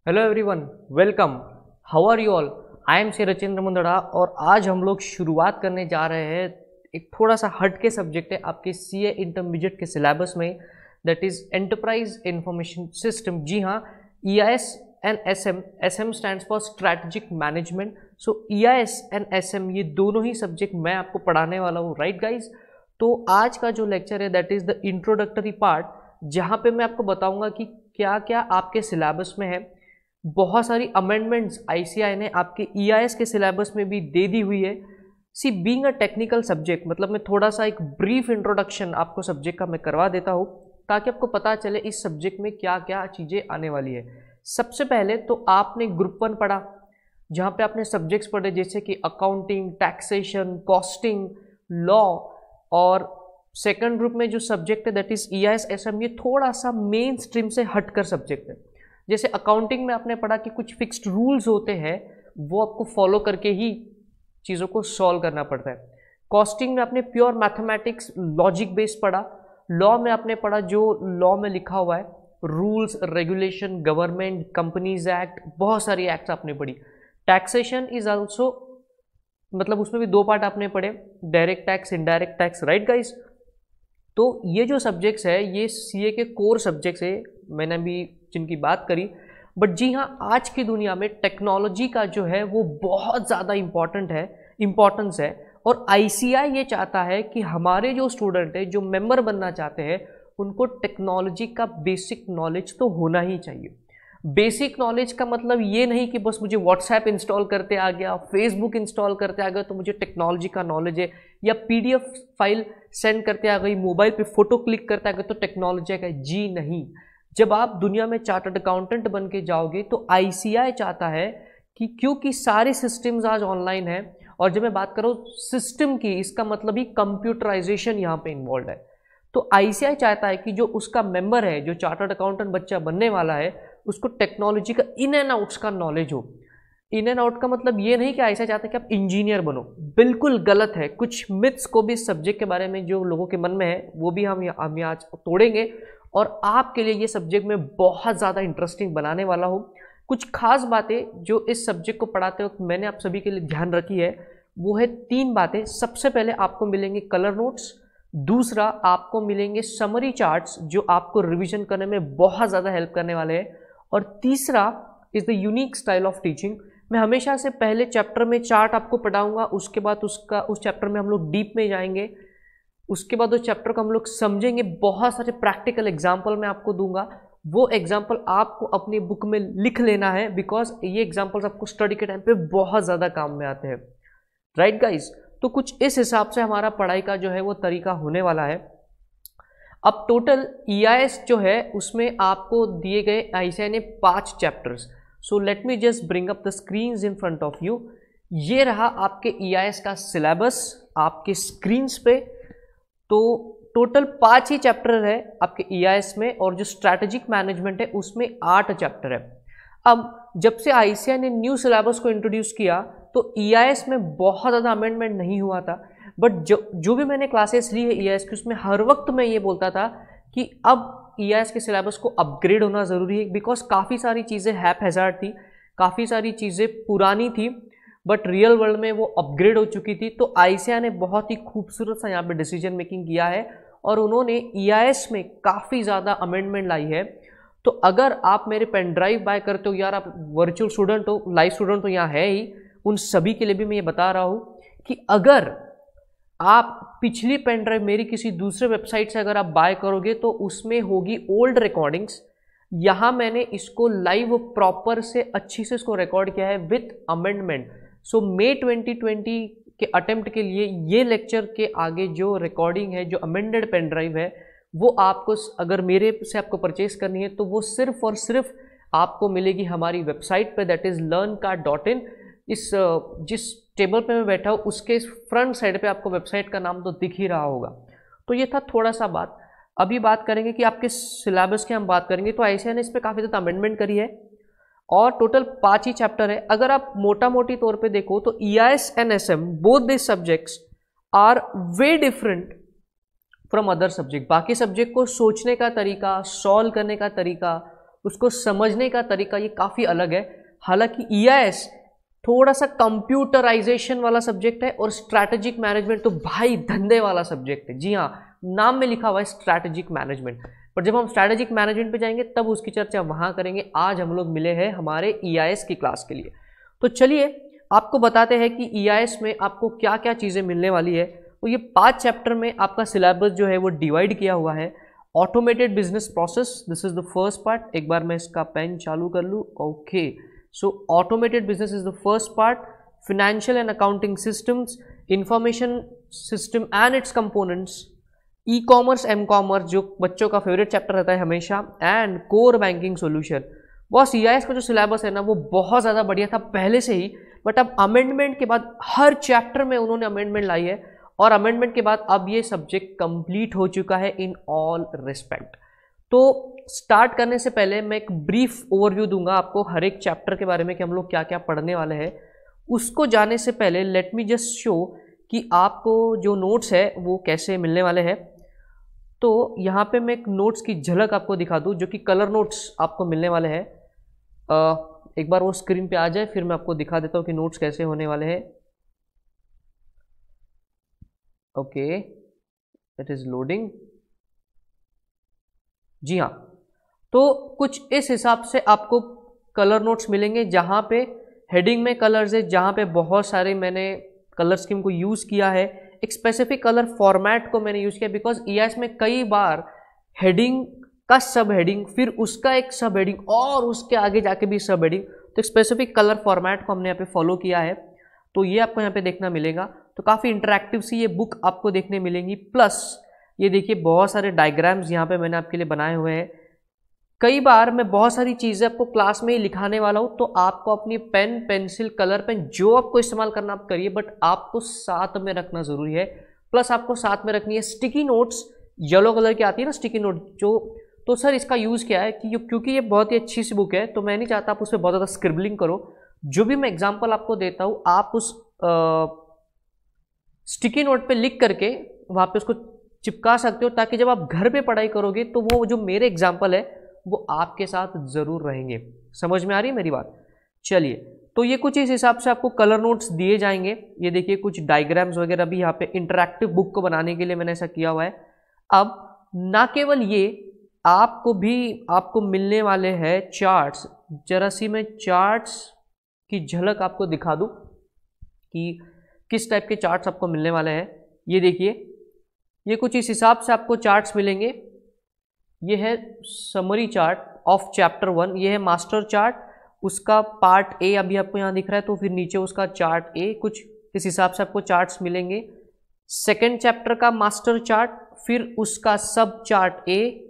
Hello everyone, welcome. How are you all? I am Shri Rachindra Mundra और आज हम लोग शुरुआत करने जा रहे हैं। एक थोड़ा सा हट के सब्जेक्ट है आपके सीए इंटरमीडिएट के सिलेबस में, that is enterprise information system. जी हाँ, EIS and SM। SM stands for strategic management. So EIS and SM ये दोनों ही सब्जेक्ट मैं आपको पढ़ाने वाला हूँ, राइट गाइज? तो आज का जो लेक्चर है that is the introductory part, जहाँ पे मैं आपको बताऊंगा कि क्या क्या आपके सिलेबस में है। बहुत सारी अमेंडमेंट्स ICI ने आपके EIS के सिलेबस में भी दे दी हुई है। सी बीइंग अ टेक्निकल सब्जेक्ट, मतलब मैं थोड़ा सा एक ब्रीफ इंट्रोडक्शन आपको सब्जेक्ट का मैं करवा देता हूँ ताकि आपको पता चले इस सब्जेक्ट में क्या क्या चीज़ें आने वाली है। सबसे पहले तो आपने ग्रुप 1 पढ़ा, जहाँ पे आपने सब्जेक्ट्स पढ़े जैसे कि अकाउंटिंग, टैक्सेशन, कॉस्टिंग, लॉ। और सेकंड ग्रुप में जो सब्जेक्ट है दैट इज EIS SM, ये थोड़ा सा मेन स्ट्रीम से हटकर सब्जेक्ट है। जैसे अकाउंटिंग में आपने पढ़ा कि कुछ फिक्स्ड रूल्स होते हैं, वो आपको फॉलो करके ही चीज़ों को सॉल्व करना पड़ता है। कॉस्टिंग में आपने प्योर मैथमेटिक्स, लॉजिक बेस्ड पढ़ा। लॉ में आपने पढ़ा जो लॉ में लिखा हुआ है, rules, regulation, government, companies act, बहुत सारी एक्ट्स आपने पढ़ी। टैक्सेशन इज आल्सो, मतलब उसमें भी 2 पार्ट आपने पढ़े, direct tax, indirect tax, right guys? तो ये जो सब्जेक्ट्स है ये सीए के कोर सब्जेक्ट्स है, मैंने अभी जिनकी बात करी। बट जी हाँ, आज की दुनिया में टेक्नोलॉजी का जो है वो बहुत ज़्यादा इम्पॉर्टेंस है। और ICI ये चाहता है कि हमारे जो स्टूडेंट है, जो मेंबर बनना चाहते हैं, उनको टेक्नोलॉजी का बेसिक नॉलेज तो होना ही चाहिए। बेसिक नॉलेज का मतलब ये नहीं कि बस मुझे व्हाट्सएप इंस्टॉल करते आ गया, फेसबुक इंस्टॉल करते आ गया तो मुझे टेक्नोलॉजी का नॉलेज है, या PDF फाइल सेंड करते आ गई, मोबाइल पे फोटो क्लिक करते आ गए तो टेक्नोलॉजी का। जी नहीं, जब आप दुनिया में चार्टर्ड अकाउंटेंट बन के जाओगे तो ICI चाहता है कि क्योंकि सारे सिस्टम्स आज ऑनलाइन है, और जब मैं बात करूँ सिस्टम की, इसका मतलब ही कंप्यूटराइजेशन यहाँ पे इन्वॉल्व है। तो ICI चाहता है कि जो उसका मेंबर है, जो चार्टर्ड अकाउंटेंट बच्चा बनने वाला है, उसको टेक्नोलॉजी का इन एंड आउट्स का नॉलेज हो। इन एंड आउट का मतलब ये नहीं कि ICI चाहता है कि आप इंजीनियर बनो, बिल्कुल गलत है। कुछ मिथ्स को भी इस सब्जेक्ट के बारे में जो लोगों के मन में है वो भी हम आज तोड़ेंगे, और आपके लिए ये सब्जेक्ट मैं बहुत ज़्यादा इंटरेस्टिंग बनाने वाला हूँ। कुछ खास बातें जो इस सब्जेक्ट को पढ़ाते वक्त मैंने आप सभी के लिए ध्यान रखी है, वो है 3 बातें। सबसे पहले आपको मिलेंगे कलर नोट्स, दूसरा आपको मिलेंगे समरी चार्ट्स जो आपको रिवीजन करने में बहुत ज़्यादा हेल्प करने वाले हैं, और तीसरा is the unique style of teaching. मैं हमेशा से पहले चैप्टर में चार्ट आपको पढ़ाऊंगा, उसके बाद उस चैप्टर में हम लोग डीप में जाएंगे, उसके बाद उस चैप्टर को हम लोग समझेंगे। बहुत सारे प्रैक्टिकल एग्जाम्पल मैं आपको दूंगा, वो एग्जाम्पल आपको अपनी बुक में लिख लेना है, बिकॉज ये एग्जाम्पल्स आपको स्टडी के टाइम पे बहुत ज़्यादा काम में आते हैं, राइट गाइज? तो कुछ इस हिसाब से हमारा पढ़ाई का जो है वो तरीका होने वाला है। अब टोटल EIS जो है उसमें आपको दिए गए ICI ने 5 chapters. So let me just bring up the screens in front of you. ये रहा आपके EIS का सिलेबस आपके स्क्रीन्स पे। तो टोटल 5 ही चैप्टर है आपके EIS में, और जो स्ट्रैटेजिक मैनेजमेंट है उसमें 8 चैप्टर है। अब जब से ICI ने न्यू सिलेबस को इंट्रोड्यूस किया तो EIS में बहुत ज़्यादा अमेंडमेंट नहीं हुआ था, बट जो भी मैंने क्लासेस ली है EIS की, उसमें हर वक्त मैं ये बोलता था कि अब EIS के सिलेबस को अपग्रेड होना ज़रूरी है, बिकॉज काफ़ी सारी चीज़ें हैपहैज़ार्ड थी, काफ़ी सारी चीज़ें पुरानी थी, बट रियल वर्ल्ड में वो अपग्रेड हो चुकी थी। तो ICI ने बहुत ही खूबसूरत सा यहाँ पे डिसीजन मेकिंग किया है, और उन्होंने EIS में काफ़ी ज़्यादा अमेंडमेंट लाई है। तो अगर आप मेरे पेन ड्राइव बाय करते हो, यार आप वर्चुअल स्टूडेंट हो, लाइव स्टूडेंट तो यहाँ है ही, उन सभी के लिए भी मैं ये बता रहा हूँ कि अगर आप पिछली पेन ड्राइव मेरी किसी दूसरे वेबसाइट से अगर आप बाय करोगे तो उसमें होगी ओल्ड रिकॉर्डिंग्स। यहाँ मैंने इसको लाइव प्रॉपर से अच्छी से इसको रिकॉर्ड किया है विथ अमेंडमेंट। सो मई 2020 के अटेम्प्ट के लिए ये लेक्चर के आगे जो रिकॉर्डिंग है, जो अमेंडेड पेन ड्राइव है, वो आपको अगर मेरे से आपको परचेस करनी है तो वो सिर्फ और सिर्फ आपको मिलेगी हमारी वेबसाइट पे, दैट इज़ learnka.in। इस जिस टेबल पे मैं बैठा हूँ उसके फ्रंट साइड पे आपको वेबसाइट का नाम तो दिख ही रहा होगा। तो ये था थोड़ा सा बात। अभी बात करेंगे कि आपके सिलेबस की हम बात करेंगे, तो ICI ने इस पर काफ़ी ज़्यादा अमेंडमेंट करी है, और टोटल 5 ही चैप्टर है। अगर आप मोटा मोटी तौर पे देखो तो EIS and SM both this subjects are way different from other subject. बाकी सब्जेक्ट को सोचने का तरीका, सॉल्व करने का तरीका, उसको समझने का तरीका ये काफ़ी अलग है। हालांकि ईआईएस थोड़ा सा कंप्यूटराइजेशन वाला सब्जेक्ट है और स्ट्रैटेजिक मैनेजमेंट तो भाई धंधे वाला सब्जेक्ट है। जी हाँ, नाम में लिखा हुआ है स्ट्रैटेजिक मैनेजमेंट, पर जब हम स्ट्रैटेजिक मैनेजमेंट पे जाएंगे तब उसकी चर्चा वहाँ करेंगे। आज हम लोग मिले हैं हमारे ईआईएस की क्लास के लिए। तो चलिए आपको बताते हैं कि ईआईएस में आपको क्या क्या चीज़ें मिलने वाली है। तो ये 5 चैप्टर में आपका सिलेबस जो है वो डिवाइड किया हुआ है। Automated business process, this is the first part. एक बार मैं इसका पेन चालू कर लूँ। Okay, so automated business is the first part. Financial and accounting systems, information system and its components, e commerce m commerce जो बच्चों का फेवरेट चैप्टर रहता है हमेशा, and core banking solution. Boss EIS का जो सिलेबस है ना वो बहुत ज़्यादा बढ़िया था पहले से ही, बट अब अमेंडमेंट के बाद हर चैप्टर में उन्होंने अमेंडमेंट लाई है और अमेंडमेंट के बाद अब ये सब्जेक्ट कंप्लीट हो चुका है इन ऑल रिस्पेक्ट। तो स्टार्ट करने से पहले मैं एक ब्रीफ ओवरव्यू दूंगा आपको हर एक चैप्टर के बारे में कि हम लोग क्या क्या पढ़ने वाले हैं। उसको जाने से पहले लेट मी जस्ट शो कि आपको जो नोट्स है वो कैसे मिलने वाले हैं। तो यहाँ पे मैं एक नोट्स की झलक आपको दिखा दूँ जो कि कलर नोट्स आपको मिलने वाले हैं। एक बार वो स्क्रीन पे आ जाए फिर मैं आपको दिखा देता हूँ कि नोट्स कैसे होने वाले हैं। Okay, it is loading. जी हाँ, तो कुछ इस हिसाब से आपको कलर नोट्स मिलेंगे जहाँ पे हेडिंग में कलर्स है, जहाँ पे बहुत सारे मैंने कलर स्कीम को यूज़ किया है, एक स्पेसिफिक कलर फॉर्मेट को मैंने यूज़ किया बिकॉज ईआईएस में कई बार हेडिंग का सब हेडिंग, फिर उसका एक सब हेडिंग और उसके आगे जाके भी सब हेडिंग, तो एक स्पेसिफिक कलर फॉर्मेट को हमने यहाँ पे फॉलो किया है। तो ये आपको यहाँ पे देखना मिलेगा। तो काफ़ी इंटरेक्टिव सी ये बुक आपको देखने मिलेंगी। प्लस ये देखिए बहुत सारे डायग्राम्स यहाँ पे मैंने आपके लिए बनाए हुए हैं। कई बार मैं बहुत सारी चीज़ें आपको क्लास में ही लिखाने वाला हूँ, तो आपको अपनी पेन, पेंसिल, कलर पेन जो आपको इस्तेमाल करना आप करिए, बट आपको साथ में रखना ज़रूरी है। प्लस आपको साथ में रखनी है स्टिकी नोट्स, येलो कलर की आती है ना स्टिकी नोट जो। तो सर इसका यूज़ क्या है कि क्योंकि ये बहुत ही अच्छी सी बुक है तो मैं नहीं चाहता आप उस पर बहुत ज़्यादा स्क्रिबलिंग करो। जो भी मैं एग्जाम्पल आपको देता हूँ आप उस स्टिकी नोट पे लिख करके वहाँ पे उसको चिपका सकते हो, ताकि जब आप घर पे पढ़ाई करोगे तो वो जो मेरे एग्जाम्पल है वो आपके साथ ज़रूर रहेंगे। समझ में आ रही है मेरी बात? चलिए, तो ये कुछ इस हिसाब से आपको कलर नोट्स दिए जाएंगे। ये देखिए कुछ डायग्राम्स वगैरह भी यहाँ पे इंटरैक्टिव बुक को बनाने के लिए मैंने ऐसा किया हुआ है। अब ना केवल ये, आपको मिलने वाले हैं चार्ट्स। जरा सी मैं चार्ट्स की झलक आपको दिखा दूं कि किस टाइप के चार्ट्स आपको मिलने वाले हैं। ये देखिए, ये कुछ इस हिसाब से आपको चार्ट्स मिलेंगे। ये है समरी चार्ट ऑफ चैप्टर 1, ये है मास्टर चार्ट, उसका पार्ट ए अभी आपको यहाँ दिख रहा है, तो फिर नीचे उसका चार्ट ए, कुछ इस हिसाब से आपको चार्ट्स मिलेंगे। सेकेंड चैप्टर का मास्टर चार्ट, फिर उसका sub chart A,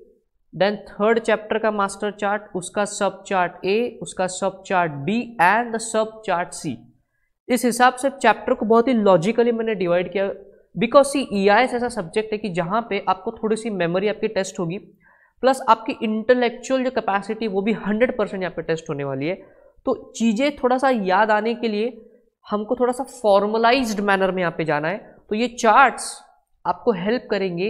then third chapter का मास्टर चार्ट, उसका सब चार्ट ए, उसका sub chart B and the sub chart C. इस हिसाब से चैप्टर को बहुत ही लॉजिकली मैंने डिवाइड किया, बिकॉज सी ईआईएस ऐसा सब्जेक्ट है कि जहाँ पे आपको थोड़ी सी मेमोरी आपकी टेस्ट होगी, प्लस आपकी इंटेलेक्चुअल जो कैपेसिटी वो भी 100% यहाँ पे टेस्ट होने वाली है। तो चीज़ें थोड़ा सा याद आने के लिए हमको थोड़ा सा फॉर्मलाइज्ड मैनर में यहाँ पे जाना है। तो ये चार्ट्स आपको हेल्प करेंगे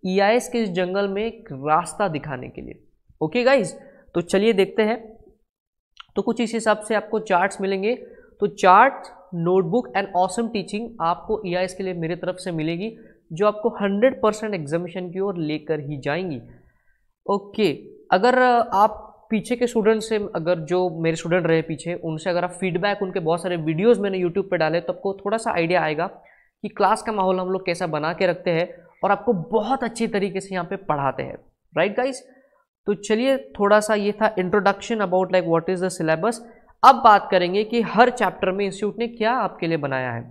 ईआईएस के इस जंगल में एक रास्ता दिखाने के लिए। ओके गाइज, तो चलिए देखते हैं। तो कुछ इस हिसाब से आपको चार्ट्स मिलेंगे। तो chart, notebook and awesome teaching आपको ईआईएस के लिए मेरे तरफ से मिलेगी, जो आपको 100% एग्जामिनेशन की ओर लेकर ही जाएंगी। ओके, अगर आप पीछे के स्टूडेंट से, अगर जो मेरे स्टूडेंट रहे पीछे, उनसे अगर आप फीडबैक, उनके बहुत सारे वीडियोस मैंने यूट्यूब पे डाले, तो आपको थोड़ा सा आइडिया आएगा कि क्लास का माहौल हम लोग कैसा बना के रखते हैं और आपको बहुत अच्छी तरीके से यहाँ पे पढ़ाते हैं। राइट गाइज, तो चलिए थोड़ा सा ये था introduction about like what is the syllabus. अब बात करेंगे कि हर चैप्टर में इंस्टीट्यूट ने क्या आपके लिए बनाया है।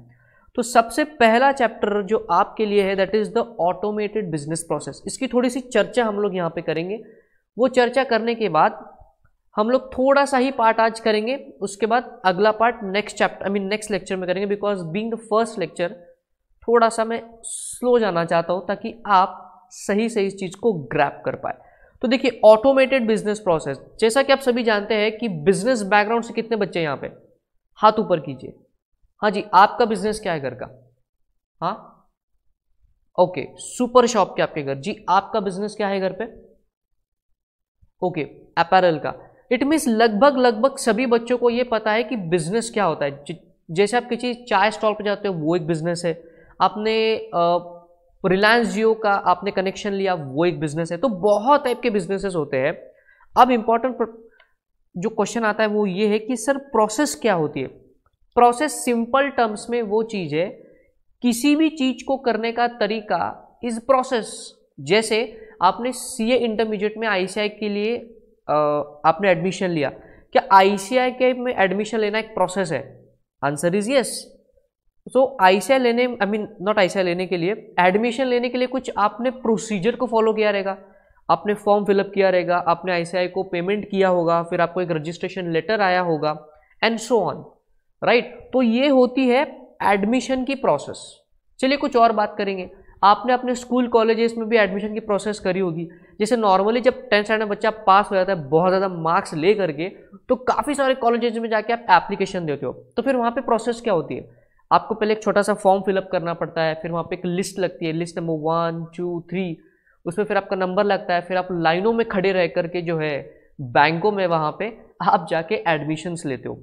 तो सबसे पहला चैप्टर जो आपके लिए है that is the automated business process. इसकी थोड़ी सी चर्चा हम लोग यहाँ पे करेंगे। वो चर्चा करने के बाद हम लोग थोड़ा सा ही पार्ट आज करेंगे, उसके बाद अगला part next chapter next lecture में करेंगे, because being the first lecture थोड़ा सा मैं स्लो जाना चाहता हूँ ताकि आप सही से इस चीज़ को ग्रैब कर पाए। तो देखिए, ऑटोमेटेड बिजनेस प्रोसेस, जैसा कि आप सभी जानते हैं कि बिजनेस बैकग्राउंड से कितने बच्चे यहाँ पे, हाथ ऊपर कीजिए। हाँ जी, आपका बिजनेस क्या है घर का? हाँ, ओके, सुपर शॉप के आपके घर। जी, आपका बिजनेस क्या है घर पे? ओके, अपैरल का। इट मीन्स लगभग सभी बच्चों को ये पता है कि बिजनेस क्या होता है। जैसे आप किसी चाय स्टॉल पर जाते हो, वो एक बिजनेस है। आपने रिलायंस जियो का आपने कनेक्शन लिया, वो एक बिजनेस है। तो बहुत टाइप के बिजनेसेस होते हैं। अब इंपॉर्टेंट जो क्वेश्चन आता है वो ये है कि सर प्रोसेस क्या होती है। प्रोसेस सिंपल टर्म्स में वो चीज है, किसी भी चीज को करने का तरीका इज प्रोसेस। जैसे आपने सीए इंटरमीडिएट में आईसीआई के लिए आपने एडमिशन लिया, क्या आईसीआई के में एडमिशन लेना एक प्रोसेस है? Answer is yes. So ICI लेने, आई मीन नॉट आईसीआई लेने के लिए, एडमिशन लेने के लिए कुछ आपने प्रोसीजर को फॉलो किया रहेगा। आपने फॉर्म फिलअप किया रहेगा, आपने आईसीआई को पेमेंट किया होगा, फिर आपको एक रजिस्ट्रेशन लेटर आया होगा, एंड सो ऑन, राइट। तो ये होती है एडमिशन की प्रोसेस। चलिए कुछ और बात करेंगे। आपने अपने स्कूल कॉलेजेस में भी एडमिशन की प्रोसेस करी होगी। जैसे नॉर्मली जब 10th स्टैंडर्ड में बच्चा पास हो जाता है बहुत ज़्यादा मार्क्स ले करके, तो काफ़ी सारे कॉलेजेस में जाके आप एप्लीकेशन देते हो। तो फिर वहाँ पे प्रोसेस क्या होती है? आपको पहले एक छोटा सा फॉर्म फिलअप करना पड़ता है, फिर वहाँ पे एक लिस्ट लगती है, लिस्ट नंबर 1 2 3, उसमें फिर आपका नंबर लगता है, फिर आप लाइनों में खड़े रह करके जो है बैंकों में वहाँ पे आप जाके एडमिशन्स लेते हो।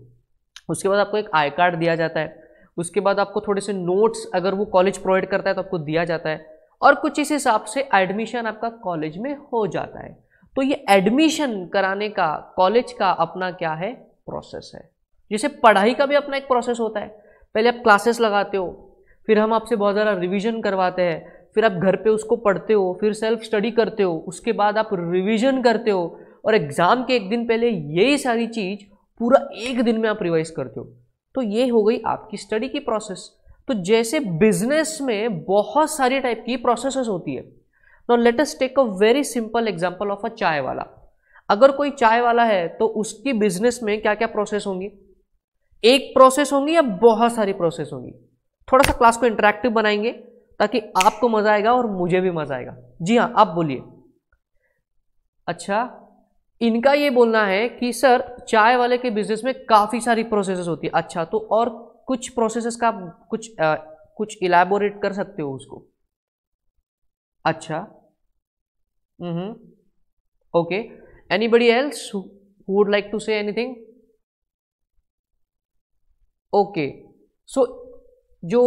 उसके बाद आपको एक आई कार्ड दिया जाता है। उसके बाद आपको थोड़े से नोट्स अगर वो कॉलेज प्रोवाइड करता है तो आपको दिया जाता है, और कुछ इस हिसाब से एडमिशन आपका कॉलेज में हो जाता है। तो ये एडमिशन कराने का कॉलेज का अपना क्या है? प्रोसेस है। जैसे पढ़ाई का भी अपना एक प्रोसेस होता है। पहले आप क्लासेस लगाते हो, फिर हम आपसे बहुत ज़्यादा रिवीजन करवाते हैं, फिर आप घर पे उसको पढ़ते हो, फिर सेल्फ स्टडी करते हो, उसके बाद आप रिवीजन करते हो, और एग्जाम के एक दिन पहले यही सारी चीज़ पूरा एक दिन में आप रिवाइज करते हो। तो ये हो गई आपकी स्टडी की प्रोसेस। तो जैसे बिजनेस में बहुत सारी टाइप की प्रोसेसेस होती है। Now let us take a very simple example of a chai wala. अगर कोई चाय वाला है तो उसकी बिजनेस में क्या क्या प्रोसेस होंगी? एक प्रोसेस होंगी या बहुत सारी प्रोसेस होंगी? थोड़ा सा क्लास को इंटरेक्टिव बनाएंगे ताकि आपको मजा आएगा और मुझे भी मजा आएगा। जी हाँ, आप बोलिए। अच्छा, इनका ये बोलना है कि सर चाय वाले के बिजनेस में काफी सारी प्रोसेसेस होती है। अच्छा, तो और कुछ प्रोसेसेस का कुछ इलैबोरेट कर सकते हो उसको? अच्छा, okay, anybody else who would like to say anything? Okay, so जो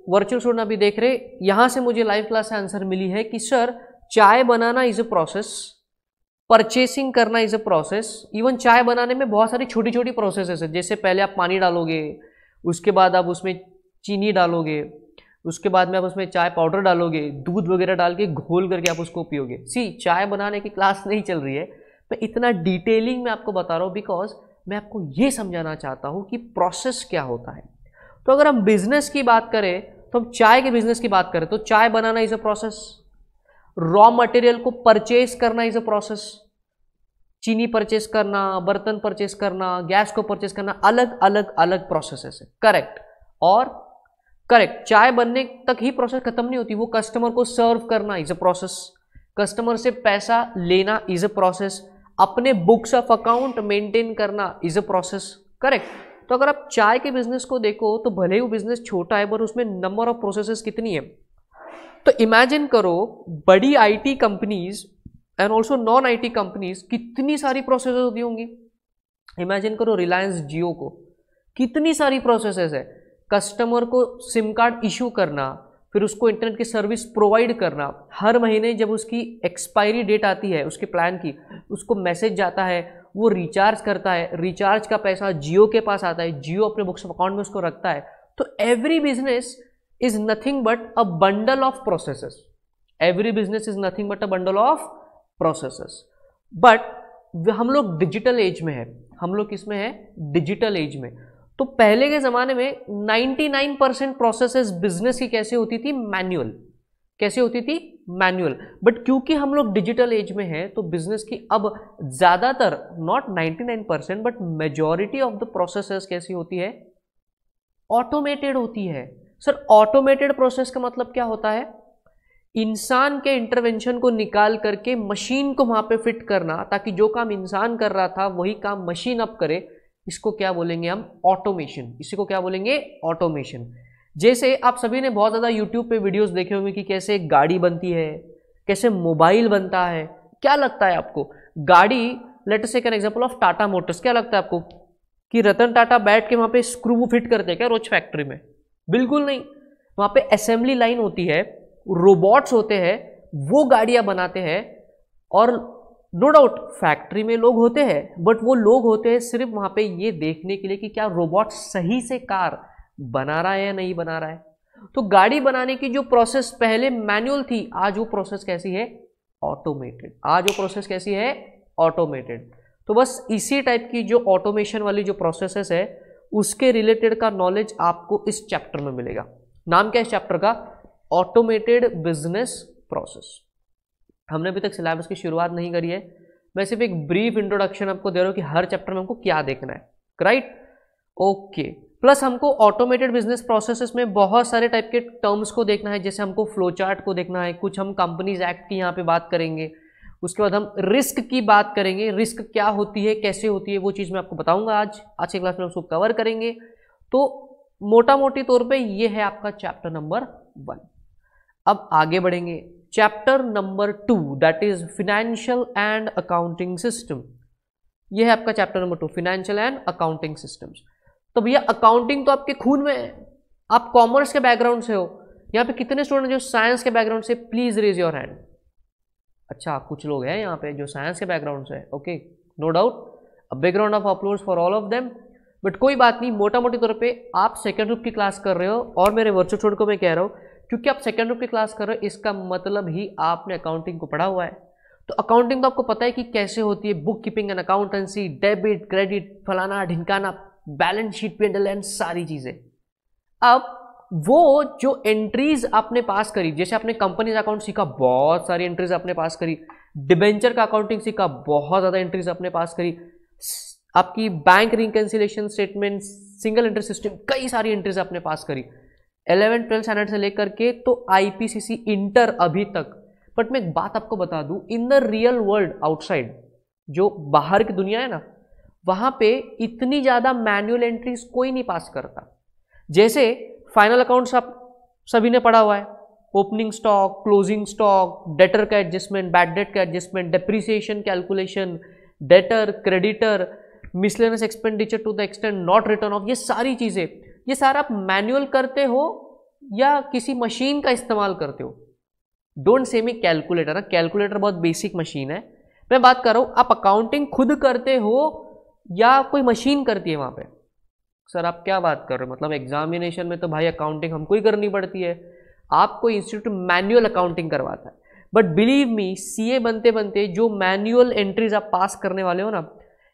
वर्चुअल स्टूडेंट अभी देख रहे, यहां से मुझे लाइव क्लास से आंसर मिली है कि सर चाय बनाना इज अ प्रोसेस, परचेसिंग करना इज अ प्रोसेस। इवन चाय बनाने में बहुत सारी छोटी छोटी प्रोसेसेस है। जैसे पहले आप पानी डालोगे, उसके बाद आप उसमें चीनी डालोगे, उसके बाद में आप उसमें चाय पाउडर डालोगे, दूध वगैरह डाल के घोल करके आप उसको पियोगे। सी, चाय बनाने की क्लास नहीं चल रही है, मैं इतना डिटेलिंग में आपको बता रहा हूँ बिकॉज मैं आपको ये समझाना चाहता हूँ कि प्रोसेस क्या होता है। तो अगर हम बिजनेस की बात करें, तो हम चाय के बिजनेस की बात करें तो चाय बनाना is a process, raw material को परचेज करना इज अ प्रोसेस, चीनी परचेस करना, बर्तन परचेस करना, गैस को परचेस करना, अलग अलग अलग प्रोसेसेस है। करेक्ट, और करेक्ट, चाय बनने तक ही प्रोसेस खत्म नहीं होती, वो कस्टमर को सर्व करना इज अ प्रोसेस, कस्टमर से पैसा लेना इज अ प्रोसेस, अपने बुक्स ऑफ अकाउंट मेंटेन करना इज अ प्रोसेस। करेक्ट। तो अगर आप चाय के बिजनेस को देखो तो भले ही वो बिजनेस छोटा है पर उसमें नंबर ऑफ प्रोसेसेस कितनी है। तो इमेजिन करो बड़ी IT companies and also non IT companies कितनी सारी प्रोसेसेस होती होंगी। इमेजिन करो रिलायंस जियो को कितनी सारी प्रोसेसेस है, कस्टमर को सिम कार्ड इशू करना, फिर उसको इंटरनेट की सर्विस प्रोवाइड करना, हर महीने जब उसकी एक्सपायरी डेट आती है उसके प्लान की, उसको मैसेज जाता है, वो रिचार्ज करता है, रिचार्ज का पैसा जियो के पास आता है, जियो अपने बुक्स ऑफ अकाउंट में उसको रखता है। तो every business is nothing but a bundle of processes, every business is nothing but a bundle of processes. But हम लोग डिजिटल एज में है, हम लोग किसमें है? डिजिटल एज में। तो पहले के जमाने में 99% प्रोसेसेस बिजनेस की कैसे होती थी? मैन्युअल। कैसे होती थी? मैन्युअल। बट क्योंकि हम लोग डिजिटल एज में हैं तो बिजनेस की अब ज्यादातर, not 99% but majority of the processes कैसी होती है? ऑटोमेटेड होती है। सर ऑटोमेटेड प्रोसेस का मतलब क्या होता है? इंसान के इंटरवेंशन को निकाल करके मशीन को वहां पे फिट करना ताकि जो काम इंसान कर रहा था वही काम मशीन अब करे। इसको क्या बोलेंगे हम? ऑटोमेशन। इसी को क्या बोलेंगे? ऑटोमेशन। जैसे आप सभी ने बहुत ज़्यादा यूट्यूब पे वीडियोस देखे होंगे कि कैसे गाड़ी बनती है, कैसे मोबाइल बनता है, क्या लगता है आपको गाड़ी, let us take an example of Tata Motors, क्या लगता है आपको कि रतन टाटा बैठ के वहां पे स्क्रू फिट करते हैं क्या रोज फैक्ट्री में? बिल्कुल नहीं। वहां पे असेंबली लाइन होती है, रोबोट्स होते हैं, वो गाड़ियां बनाते हैं। और नो डाउट फैक्ट्री में लोग होते हैं, बट वो लोग होते हैं सिर्फ वहां पे ये देखने के लिए कि क्या रोबोट सही से कार बना रहा है या नहीं बना रहा है। तो गाड़ी बनाने की जो प्रोसेस पहले मैनुअल थी, आज वो प्रोसेस कैसी है? ऑटोमेटेड। आज वो प्रोसेस कैसी है? ऑटोमेटेड। तो बस इसी टाइप की जो ऑटोमेशन वाली जो प्रोसेसेस है, उसके रिलेटेड का नॉलेज आपको इस चैप्टर में मिलेगा। नाम क्या है इस चैप्टर का? Automated business process. हमने अभी तक सिलेबस की शुरुआत नहीं करी है, मैं सिर्फ एक ब्रीफ इंट्रोडक्शन आपको दे रहा हूं कि हर चैप्टर में हमको क्या देखना है, राइट? ओके। प्लस हमको ऑटोमेटेड बिजनेस प्रोसेसेस में बहुत सारे टाइप के टर्म्स को देखना है, जैसे हमको फ्लो चार्ट को देखना है, कुछ हम कंपनीज एक्ट की यहाँ पे बात करेंगे, उसके बाद हम रिस्क की बात करेंगे, रिस्क क्या होती है, कैसे होती है, वो चीज़ मैं आपको बताऊंगा आज की क्लास में उसको कवर करेंगे। तो मोटा मोटी तौर पे ये है आपका चैप्टर नंबर 1। अब आगे बढ़ेंगे, chapter number 2 that is financial and accounting system. ये है आपका chapter number 2, financial and accounting systems. तो भैया अकाउंटिंग तो आपके खून में है, आप कॉमर्स के बैकग्राउंड से हो। यहाँ पे कितने स्टूडेंट जो साइंस के बैकग्राउंड से, प्लीज रेज योर हैंड। अच्छा, कुछ लोग हैं यहाँ पे जो साइंस के बैकग्राउंड से है, okay, no doubt, a background of uploads for all of them. But कोई बात नहीं, मोटा मोटी तौर पे आप सेकेंड ग्रुप की क्लास कर रहे हो, और मेरे वर्चुअल स्टूडेंट को मैं कह रहा हूँ क्योंकि आप सेकेंड ग्रुप की क्लास कर रहे हो, इसका मतलब ही आपने अकाउंटिंग को पढ़ा हुआ है। तो अकाउंटिंग तो आपको पता है कि कैसे होती है, book keeping and accountancy, debit credit, फलाना ढिमकाना, बैलेंस शीट पे एंड सारी चीजें। अब वो जो एंट्रीज आपने पास करी, जैसे आपने कंपनीज अकाउंट सीखा, बहुत सारी एंट्रीज आपने पास करी, डिबेंचर का अकाउंटिंग सीखा, बहुत ज्यादा एंट्रीज आपने पास करी, आपकी bank reconciliation statement, single entry system, कई सारी एंट्रीज आपने पास करी 11th 12th स्टैंडर्ड से लेकर के तो आईपीसीसी इंटर अभी तक। बट मैं एक बात आपको बता दूं, इन द रियल वर्ल्ड आउटसाइड, जो बाहर की दुनिया है ना, वहां पे इतनी ज्यादा मैनुअल एंट्रीज कोई नहीं पास करता। जैसे फाइनल अकाउंट्स आप सभी ने पढ़ा हुआ है, opening stock, closing stock, debtor का एडजस्टमेंट, बैड डेट का adjustment, depreciation calculation, debtor, creditor, miscellaneous expenditure to the extent not written off, ये सारी चीजें, ये सारा आप मैनुअल करते हो या किसी मशीन का इस्तेमाल करते हो? Don't say me calculator, calculator बहुत बेसिक मशीन है। मैं बात कर रहा हूं आप अकाउंटिंग खुद करते हो या कोई मशीन करती है वहां पे? सर आप क्या बात कर रहे हो, मतलब एग्जामिनेशन में तो भाई अकाउंटिंग हमको ही करनी पड़ती है, आपको इंस्टीट्यूट मैनुअल अकाउंटिंग करवाता है। बट बिलीव मी, सीए बनते बनते जो मैनुअल एंट्रीज आप पास करने वाले हो ना,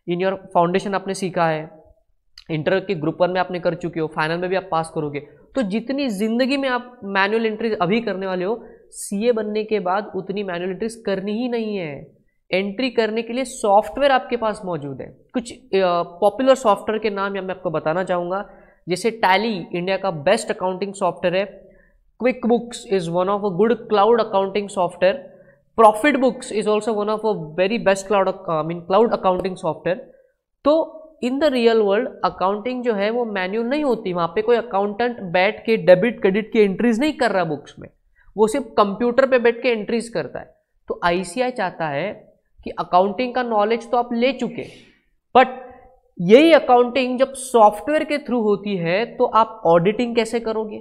इन योर फाउंडेशन आपने सीखा है, इंटर के ग्रुप 1 में आपने कर चुके हो, फाइनल में भी आप पास करोगे, तो जितनी जिंदगी में आप मैनुअल एंट्रीज अभी करने वाले हो, सीए बनने के बाद उतनी मैनुअल एंट्रीज करनी ही नहीं है। एंट्री करने के लिए सॉफ्टवेयर आपके पास मौजूद है। कुछ पॉपुलर सॉफ्टवेयर के नाम मैं आपको बताना चाहूंगा, जैसे टैली इंडिया का बेस्ट अकाउंटिंग सॉफ्टवेयर है, QuickBooks is one of a good cloud accounting software, ProfitBooks is also one of a very best cloud accounting software. तो in the real world accounting जो है वो manual नहीं होती, वहां पे कोई अकाउंटेंट बैठ के डेबिट क्रेडिट की एंट्रीज नहीं कर रहा बुक्स में, वो सिर्फ कंप्यूटर पे बैठ के एंट्रीज करता है। तो आईसीआई चाहता है कि अकाउंटिंग का नॉलेज तो आप ले चुके, बट यही अकाउंटिंग जब सॉफ्टवेयर के थ्रू होती है तो आप ऑडिटिंग कैसे करोगे,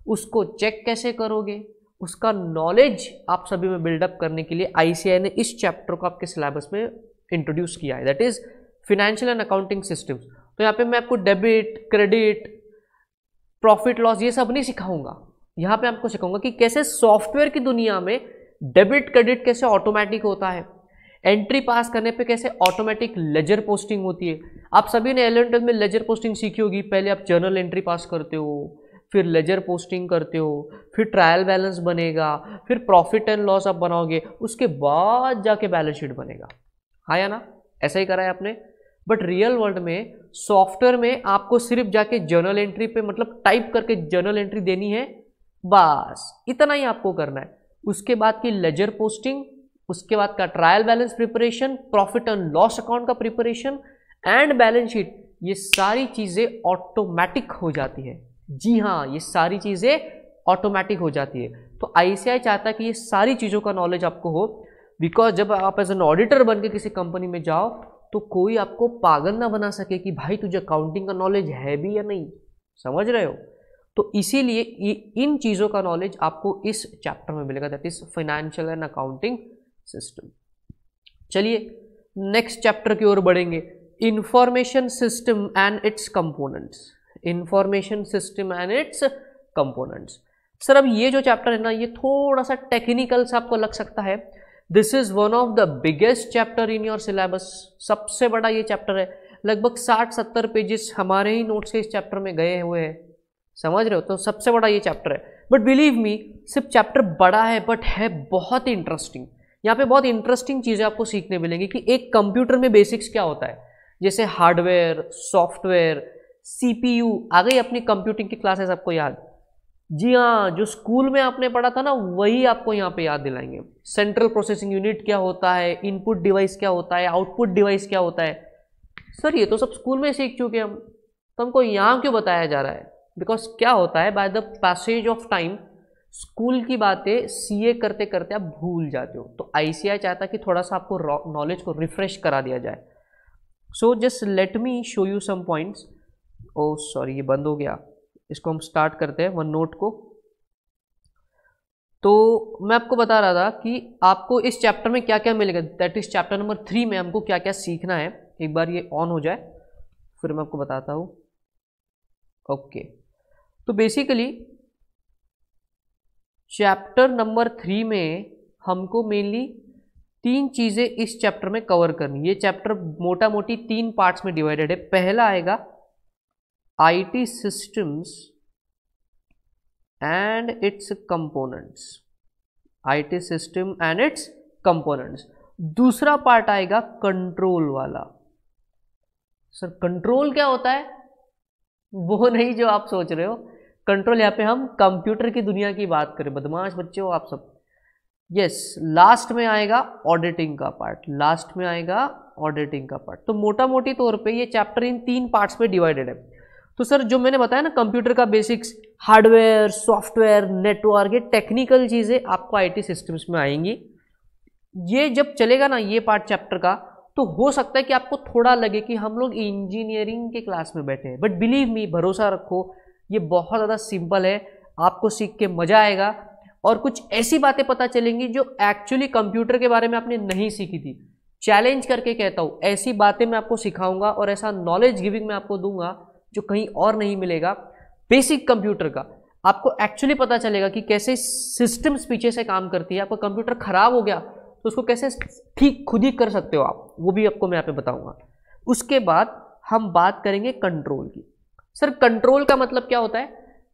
उसको चेक कैसे करोगे, उसका नॉलेज आप सभी में बिल्डअप करने के लिए आईसीआई ने इस चैप्टर को आपके सिलेबस में इंट्रोड्यूस किया है, that is financial and accounting systems. तो यहाँ पे मैं आपको डेबिट क्रेडिट प्रॉफिट लॉस ये सब नहीं सिखाऊंगा, यहाँ पे आपको सिखाऊंगा कि कैसे सॉफ्टवेयर की दुनिया में डेबिट क्रेडिट कैसे ऑटोमेटिक होता है, एंट्री पास करने पे कैसे ऑटोमेटिक लेजर पोस्टिंग होती है। आप सभी ने 11th 12th में लेजर पोस्टिंग सीखी होगी, पहले आप जर्नल एंट्री पास करते हो, फिर लेजर पोस्टिंग करते हो, फिर ट्रायल बैलेंस बनेगा, फिर प्रॉफिट एंड लॉस आप बनाओगे, उसके बाद जाके बैलेंस शीट बनेगा। हाँ या ना, ऐसा ही करा है आपने। बट रियल वर्ल्ड में सॉफ्टवेयर में आपको सिर्फ जाके जर्नल एंट्री पे मतलब टाइप करके जर्नल एंट्री देनी है, बस इतना ही आपको करना है। उसके बाद की लेजर पोस्टिंग, उसके बाद का trial balance preparation, profit and loss account का प्रिपरेशन एंड बैलेंस शीट, ये सारी चीजें ऑटोमेटिक हो जाती है। जी हाँ, ये सारी चीजें ऑटोमेटिक हो जाती है। तो आईसीआई चाहता है कि ये सारी चीजों का नॉलेज आपको हो, बिकॉज जब आप एज एन ऑडिटर बन के किसी कंपनी में जाओ तो कोई आपको पागल ना बना सके कि भाई तुझे अकाउंटिंग का नॉलेज है भी या नहीं, समझ रहे हो। तो इसीलिए इन चीज़ों का नॉलेज आपको इस चैप्टर में मिलेगा, that is financial and accounting system. चलिए नेक्स्ट चैप्टर की ओर बढ़ेंगे, information system and its components. Information system and its components. Sir अब ये जो चैप्टर है ना, ये थोड़ा सा टेक्निकल सा आपको लग सकता है। This is one of the biggest chapter in your syllabus. सबसे बड़ा ये चैप्टर है, लगभग 60-70 पेजेस हमारे ही नोट्स के इस चैप्टर में गए हुए हैं, समझ रहे हो। तो सबसे बड़ा ये चैप्टर है, बट बिलीव मी सिर्फ चैप्टर बड़ा है बट है बहुत ही इंटरेस्टिंग। यहाँ पे बहुत इंटरेस्टिंग चीज़ें आपको सीखने मिलेंगी कि एक कंप्यूटर में बेसिक्स क्या होता है, जैसे हार्डवेयर, सॉफ्टवेयर, CPU। आ गई अपनी कंप्यूटिंग की क्लासेस आपको याद? जी हाँ, जो स्कूल में आपने पढ़ा था ना वही आपको यहाँ पे याद दिलाएंगे। सेंट्रल प्रोसेसिंग यूनिट क्या होता है, इनपुट डिवाइस क्या होता है, आउटपुट डिवाइस क्या होता है। सर ये तो सब स्कूल में सीख चुके हम, तो हमको यहाँ क्यों बताया जा रहा है? बिकॉज क्या होता है, by the passage of time school की बातें CA करते करते आप भूल जाते हो। तो ICI चाहता कि थोड़ा सा आपको नॉलेज को रिफ्रेश करा दिया जाए। So just let me show you some points. Oh sorry, ये बंद हो गया, इसको हम स्टार्ट करते हैं वन नोट को। तो मैं आपको बता रहा था कि आपको इस चैप्टर में क्या क्या मिलेगा, दैट इज चैप्टर नंबर 3 में हमको क्या क्या सीखना है। एक बार ये ऑन हो जाए फिर मैं आपको बताता हूँ। ओके, तो बेसिकली चैप्टर नंबर 3 में हमको मेनली 3 चीज़ें इस चैप्टर में कवर करनी। ये चैप्टर मोटा मोटी 3 पार्ट्स में डिवाइडेड है। पहला आएगा IT systems and its components, IT system and its components। दूसरा पार्ट आएगा कंट्रोल वाला। सर कंट्रोल क्या होता है? वो नहीं जो आप सोच रहे हो। कंट्रोल यहाँ पे हम कंप्यूटर की दुनिया की बात करें, बदमाश बच्चे हो आप सब। यस, लास्ट में आएगा ऑडिटिंग का पार्ट, लास्ट में आएगा ऑडिटिंग का पार्ट। तो मोटा मोटी तौर पे ये चैप्टर इन 3 पार्ट्स में डिवाइडेड है। तो सर जो मैंने बताया ना कंप्यूटर का बेसिक्स, हार्डवेयर, सॉफ्टवेयर, नेटवर्क, ये टेक्निकल चीज़ें आपको IT सिस्टम्स में आएंगी। ये जब चलेगा ना ये पार्ट चैप्टर का, तो हो सकता है कि आपको थोड़ा लगे कि हम लोग इंजीनियरिंग के क्लास में बैठे हैं, बट बिलीव मी, भरोसा रखो, ये बहुत ज़्यादा सिंपल है। आपको सीख के मज़ा आएगा और कुछ ऐसी बातें पता चलेंगी जो एक्चुअली कंप्यूटर के बारे में आपने नहीं सीखी थी। चैलेंज करके कहता हूँ, ऐसी बातें मैं आपको सिखाऊंगा और ऐसा नॉलेज गिविंग मैं आपको दूंगा जो कहीं और नहीं मिलेगा। बेसिक कंप्यूटर का आपको एक्चुअली पता चलेगा कि कैसे सिस्टम्स पीछे से काम करती है। आपका कंप्यूटर खराब हो गया तो उसको कैसे ठीक खुद ही कर सकते हो आप, वो भी आपको मैं यहाँ पे बताऊंगा। उसके बाद हम बात करेंगे कंट्रोल की। सर कंट्रोल का मतलब क्या होता है?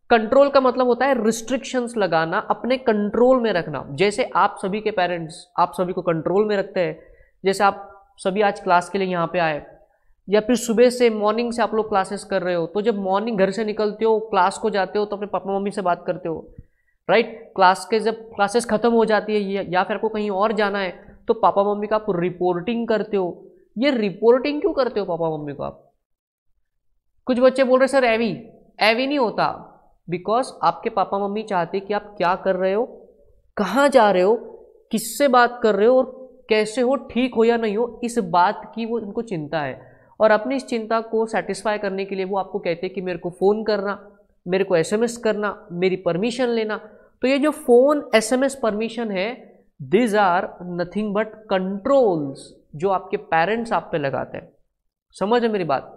कंट्रोल का मतलब होता है रिस्ट्रिक्शंस लगाना, अपने कंट्रोल में रखना। जैसे आप सभी के पेरेंट्स आप सभी को कंट्रोल में रखते हैं। जैसे आप सभी आज क्लास के लिए यहाँ पे आए, या फिर सुबह से मॉर्निंग से आप लोग क्लासेस कर रहे हो, तो जब मॉर्निंग घर से निकलते हो, क्लास को जाते हो, तो अपने पापा मम्मी से बात करते हो, राइट। क्लास के जब क्लासेस खत्म हो जाती है या फिर आपको कहीं और जाना है, तो पापा मम्मी का आप रिपोर्टिंग करते हो। ये रिपोर्टिंग क्यों करते हो पापा मम्मी को आप? कुछ बच्चे बोल रहे सर एवी नहीं होता, बिकॉज आपके पापा मम्मी चाहते कि आप क्या कर रहे हो, कहाँ जा रहे हो, किससे बात कर रहे हो और कैसे हो, ठीक हो या नहीं हो, इस बात की वो उनको चिंता है। और अपनी इस चिंता को सेटिस्फाई करने के लिए वो आपको कहते हैं कि मेरे को फ़ोन करना, मेरे को SMS करना, मेरी परमिशन लेना। तो ये जो फ़ोन SMS परमिशन है, this are nothing but controls जो आपके पेरेंट्स आप पे लगाते हैं। समझ है मेरी बात?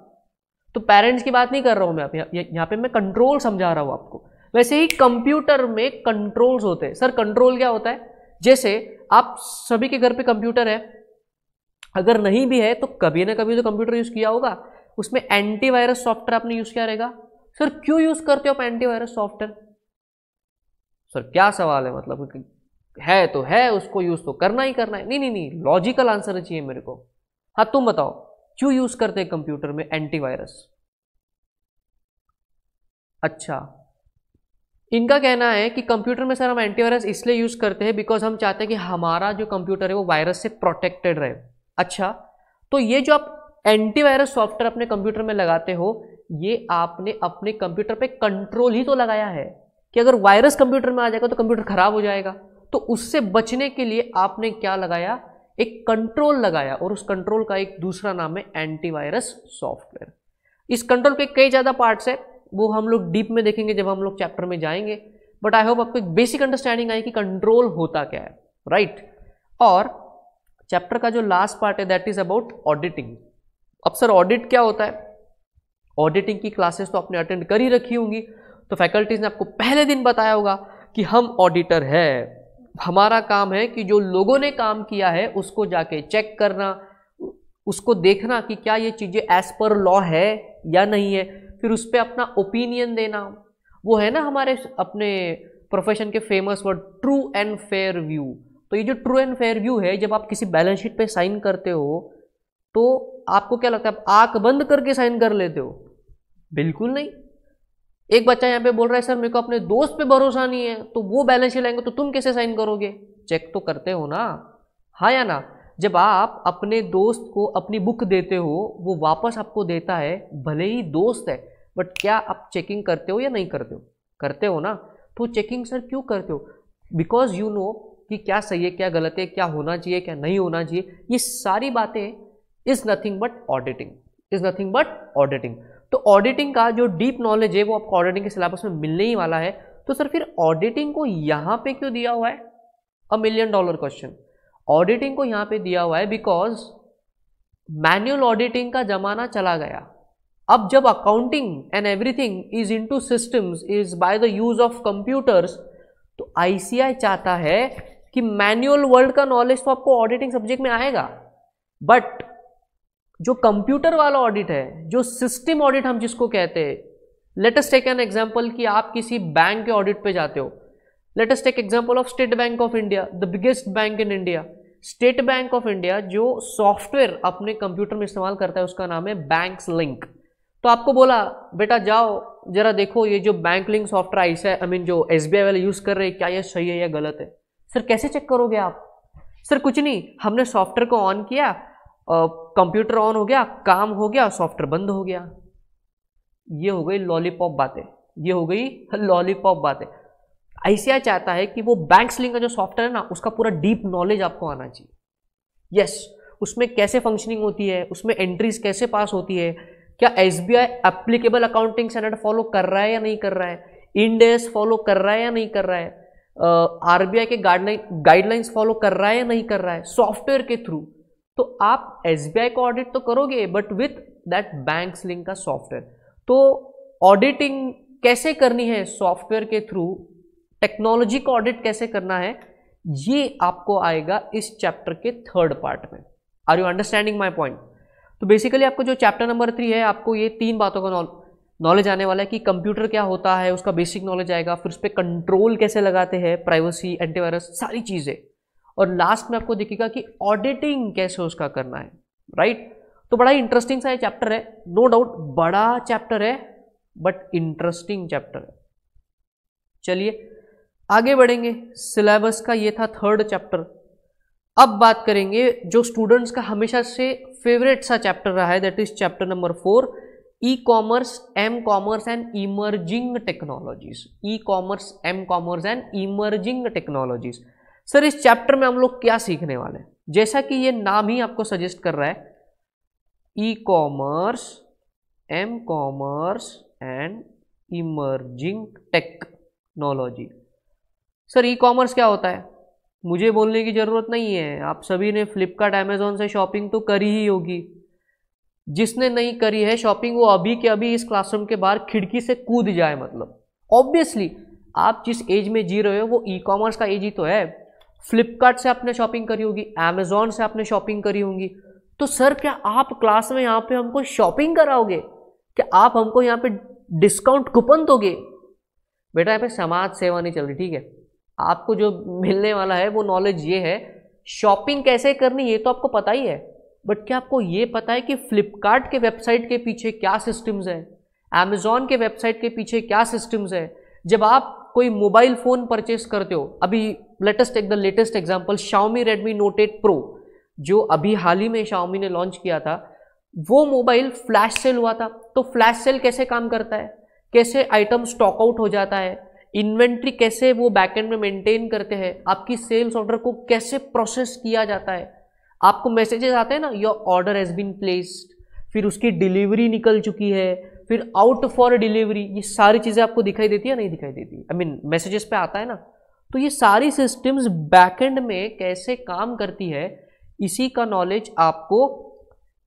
तो पेरेंट्स की बात नहीं कर रहा हूँ मैं, यहाँ पे मैं कंट्रोल समझा रहा हूँ आपको। वैसे ही कंप्यूटर में कंट्रोल्स होते हैं। सर कंट्रोल क्या होता है? जैसे आप सभी के घर पे कंप्यूटर है, अगर नहीं भी है तो कभी ना कभी तो कंप्यूटर यूज़ किया होगा, उसमें एंटीवायरस सॉफ्टवेयर आपने यूज़ किया रहेगा। सर क्यों यूज़ करते हो आप एंटीवायरस सॉफ्टवेयर? सर क्या सवाल है, मतलब है तो है, उसको यूज़ तो करना ही करना है। नहीं, लॉजिकल आंसर चाहिए मेरे को। हाँ तुम बताओ क्यों यूज़ करते हैं कंप्यूटर में एंटीवायरस? अच्छा, इनका कहना है कि कंप्यूटर में सर हम एंटीवायरस इसलिए यूज़ करते हैं बिकॉज हम चाहते हैं कि हमारा जो कंप्यूटर है वो वायरस से प्रोटेक्टेड रहे। अच्छा, तो ये जो आप एंटीवायरस सॉफ्टवेयर अपने कंप्यूटर में लगाते हो, ये आपने अपने कंप्यूटर पे कंट्रोल ही तो लगाया है कि अगर वायरस कंप्यूटर में आ जाएगा तो कंप्यूटर खराब हो जाएगा। तो उससे बचने के लिए आपने क्या लगाया, एक कंट्रोल लगाया, और उस कंट्रोल का एक दूसरा नाम है एंटीवायरस सॉफ्टवेयर। इस कंट्रोल के कई ज़्यादा पार्ट्स है, वो हम लोग डीप में देखेंगे जब हम लोग चैप्टर में जाएंगे, बट आई होप आपको एक बेसिक अंडरस्टैंडिंग आई कि कंट्रोल होता क्या है, राइट। और चैप्टर का जो लास्ट पार्ट है दैट इज अबाउट ऑडिटिंग। अब सर ऑडिट क्या होता है? ऑडिटिंग की क्लासेस तो आपने अटेंड कर ही रखी होंगी, तो फैकल्टीज ने आपको पहले दिन बताया होगा कि हम ऑडिटर है, हमारा काम है कि जो लोगों ने काम किया है उसको जाके चेक करना, उसको देखना कि क्या ये चीजें एज पर लॉ है या नहीं है, फिर उस पर अपना ओपिनियन देना। वो है ना हमारे अपने प्रोफेशन के famous word true and fair view. तो ये जो ट्रू एंड फेयर व्यू है, जब आप किसी बैलेंस शीट पे साइन करते हो तो आपको क्या लगता है, आप आंख बंद करके साइन कर लेते हो? बिल्कुल नहीं। एक बच्चा यहाँ पे बोल रहा है सर मेरे को अपने दोस्त पे भरोसा नहीं है, तो वो बैलेंस शीट लाएंगे तो तुम कैसे साइन करोगे? चेक तो करते हो ना, हाँ या ना? जब आप अपने दोस्त को अपनी बुक देते हो, वो वापस आपको देता है, भले ही दोस्त है, बट क्या आप चेकिंग करते हो या नहीं करते हो? करते हो ना। तो चेकिंग सर क्यों करते हो? बिकॉज यू नो कि क्या सही है, क्या गलत है, क्या होना चाहिए, क्या नहीं होना चाहिए। ये सारी बातें is nothing but auditing, is nothing but auditing. तो ऑडिटिंग का जो डीप नॉलेज है वो आपको ऑडिटिंग के सिलेबस में मिलने ही वाला है। तो सर फिर ऑडिटिंग को यहाँ पे क्यों दिया हुआ है? $1 मिलियन क्वेश्चन। ऑडिटिंग को यहाँ पे दिया हुआ है बिकॉज मैन्युअल ऑडिटिंग का जमाना चला गया। अब जब accounting and everything is into systems, is by the use of computers, तो आईसीआई चाहता है कि मैन्युअल वर्ल्ड का नॉलेज तो आपको ऑडिटिंग सब्जेक्ट में आएगा, बट जो कंप्यूटर वाला ऑडिट है, जो सिस्टम ऑडिट हम जिसको कहते हैं, let us take an example कि आप किसी बैंक के ऑडिट पे जाते हो। Let us take example of state bank of India, the biggest bank in India. State bank of India जो सॉफ्टवेयर अपने कंप्यूटर में इस्तेमाल करता है उसका नाम है बैंक्स लिंक। तो आपको बोला बेटा जाओ जरा देखो ये जो बैंक लिंक सॉफ्टवेयर ऐसा है, जो एसबीआई वाले यूज कर रहे हैं, क्या ये सही है या गलत है? सर कैसे चेक करोगे आप? सर कुछ नहीं, हमने सॉफ्टवेयर को ऑन किया, कंप्यूटर ऑन हो गया, काम हो गया, सॉफ्टवेयर बंद हो गया। ये हो गई लॉलीपॉप बातें, ये हो गई लॉलीपॉप बातें। आईसीआई चाहता है कि वो बैंक्स लिंक का जो सॉफ्टवेयर है ना, उसका पूरा डीप नॉलेज आपको आना चाहिए। यस, उसमें कैसे फंक्शनिंग होती है, उसमें एंट्रीज कैसे पास होती है, क्या SBI applicable accounting standard follow कर रहा है या नहीं कर रहा है, इंड एस फॉलो कर रहा है या नहीं कर रहा है, आरबीआई के गाइडलाइंस फॉलो कर रहा है या नहीं कर रहा है सॉफ्टवेयर के थ्रू। तो आप एसबीआई को ऑडिट तो करोगे but with that banks link का सॉफ्टवेयर। तो ऑडिटिंग कैसे करनी है सॉफ्टवेयर के थ्रू, टेक्नोलॉजी को ऑडिट कैसे करना है, ये आपको आएगा इस चैप्टर के 3rd पार्ट में। Are you understanding my point? तो बेसिकली आपको जो चैप्टर नंबर 3 है, आपको ये 3 बातों का नॉलेज आने वाला है कि कंप्यूटर क्या होता है, उसका बेसिक नॉलेज आएगा, फिर उस पर कंट्रोल कैसे लगाते हैं, प्राइवेसी, एंटीवायरस, सारी चीजें, और लास्ट में आपको दिखेगा कि ऑडिटिंग कैसे उसका करना है, राइट। तो बड़ा ही इंटरेस्टिंग सा चैप्टर है, नो डाउट बड़ा चैप्टर है बट इंटरेस्टिंग चैप्टर है। चलिए आगे बढ़ेंगे, सिलेबस का ये था 3rd चैप्टर। अब बात करेंगे जो स्टूडेंट्स का हमेशा से फेवरेट सा चैप्टर रहा है, that is chapter number 4, e commerce, m commerce and emerging technologies. E commerce, m commerce and emerging technologies. Sir इस चैप्टर में हम लोग क्या सीखने वाले हैं? जैसा कि ये नाम ही आपको सजेस्ट कर रहा है, e commerce, m commerce and emerging technology. Sir e commerce क्या होता है? मुझे बोलने की जरूरत नहीं है, आप सभी ने फ्लिपकार्ट, अमेजोन से शॉपिंग तो करी ही होगी। जिसने नहीं करी है शॉपिंग, वो अभी के अभी इस क्लासरूम के बाहर खिड़की से कूद जाए। मतलब ऑब्वियसली आप जिस एज में जी रहे हो वो ई कॉमर्स का एज ही तो है। फ्लिपकार्ट से आपने शॉपिंग करी होगी, अमेजोन से आपने शॉपिंग करी होंगी। तो सर क्या आप क्लास में यहाँ पे हमको शॉपिंग कराओगे? क्या आप हमको यहाँ पे डिस्काउंट कूपन दोगे? बेटा यहाँ पे समाज सेवा नहीं चल रही, ठीक है। आपको जो मिलने वाला है वो नॉलेज ये है, शॉपिंग कैसे करनी ये तो आपको पता ही है, बट क्या आपको ये पता है कि फ्लिपकार्ट के वेबसाइट के पीछे क्या सिस्टम्स है, अमेजोन के वेबसाइट के पीछे क्या सिस्टम्स है। जब आप कोई मोबाइल फोन परचेस करते हो, अभी let us take the latest example, Xiaomi Redmi Note 8 Pro जो अभी हाल ही में Xiaomi ने लॉन्च किया था, वो मोबाइल फ्लैश सेल हुआ था। तो फ्लैश सेल कैसे काम करता है, कैसे आइटम स्टॉक आउट हो जाता है, इन्वेंट्री कैसे वो बैकएंड में मेंटेन करते हैं, आपकी सेल्स ऑर्डर को कैसे प्रोसेस किया जाता है, आपको मैसेजेस आते हैं ना, your order has been placed, फिर उसकी डिलीवरी निकल चुकी है, फिर आउट फॉर डिलीवरी, ये सारी चीजें आपको दिखाई देती है नहीं दिखाई देती? आई मीन मैसेजेस पे आता है ना। तो ये सारी सिस्टम्स बैकएंड में कैसे काम करती है, इसी का नॉलेज आपको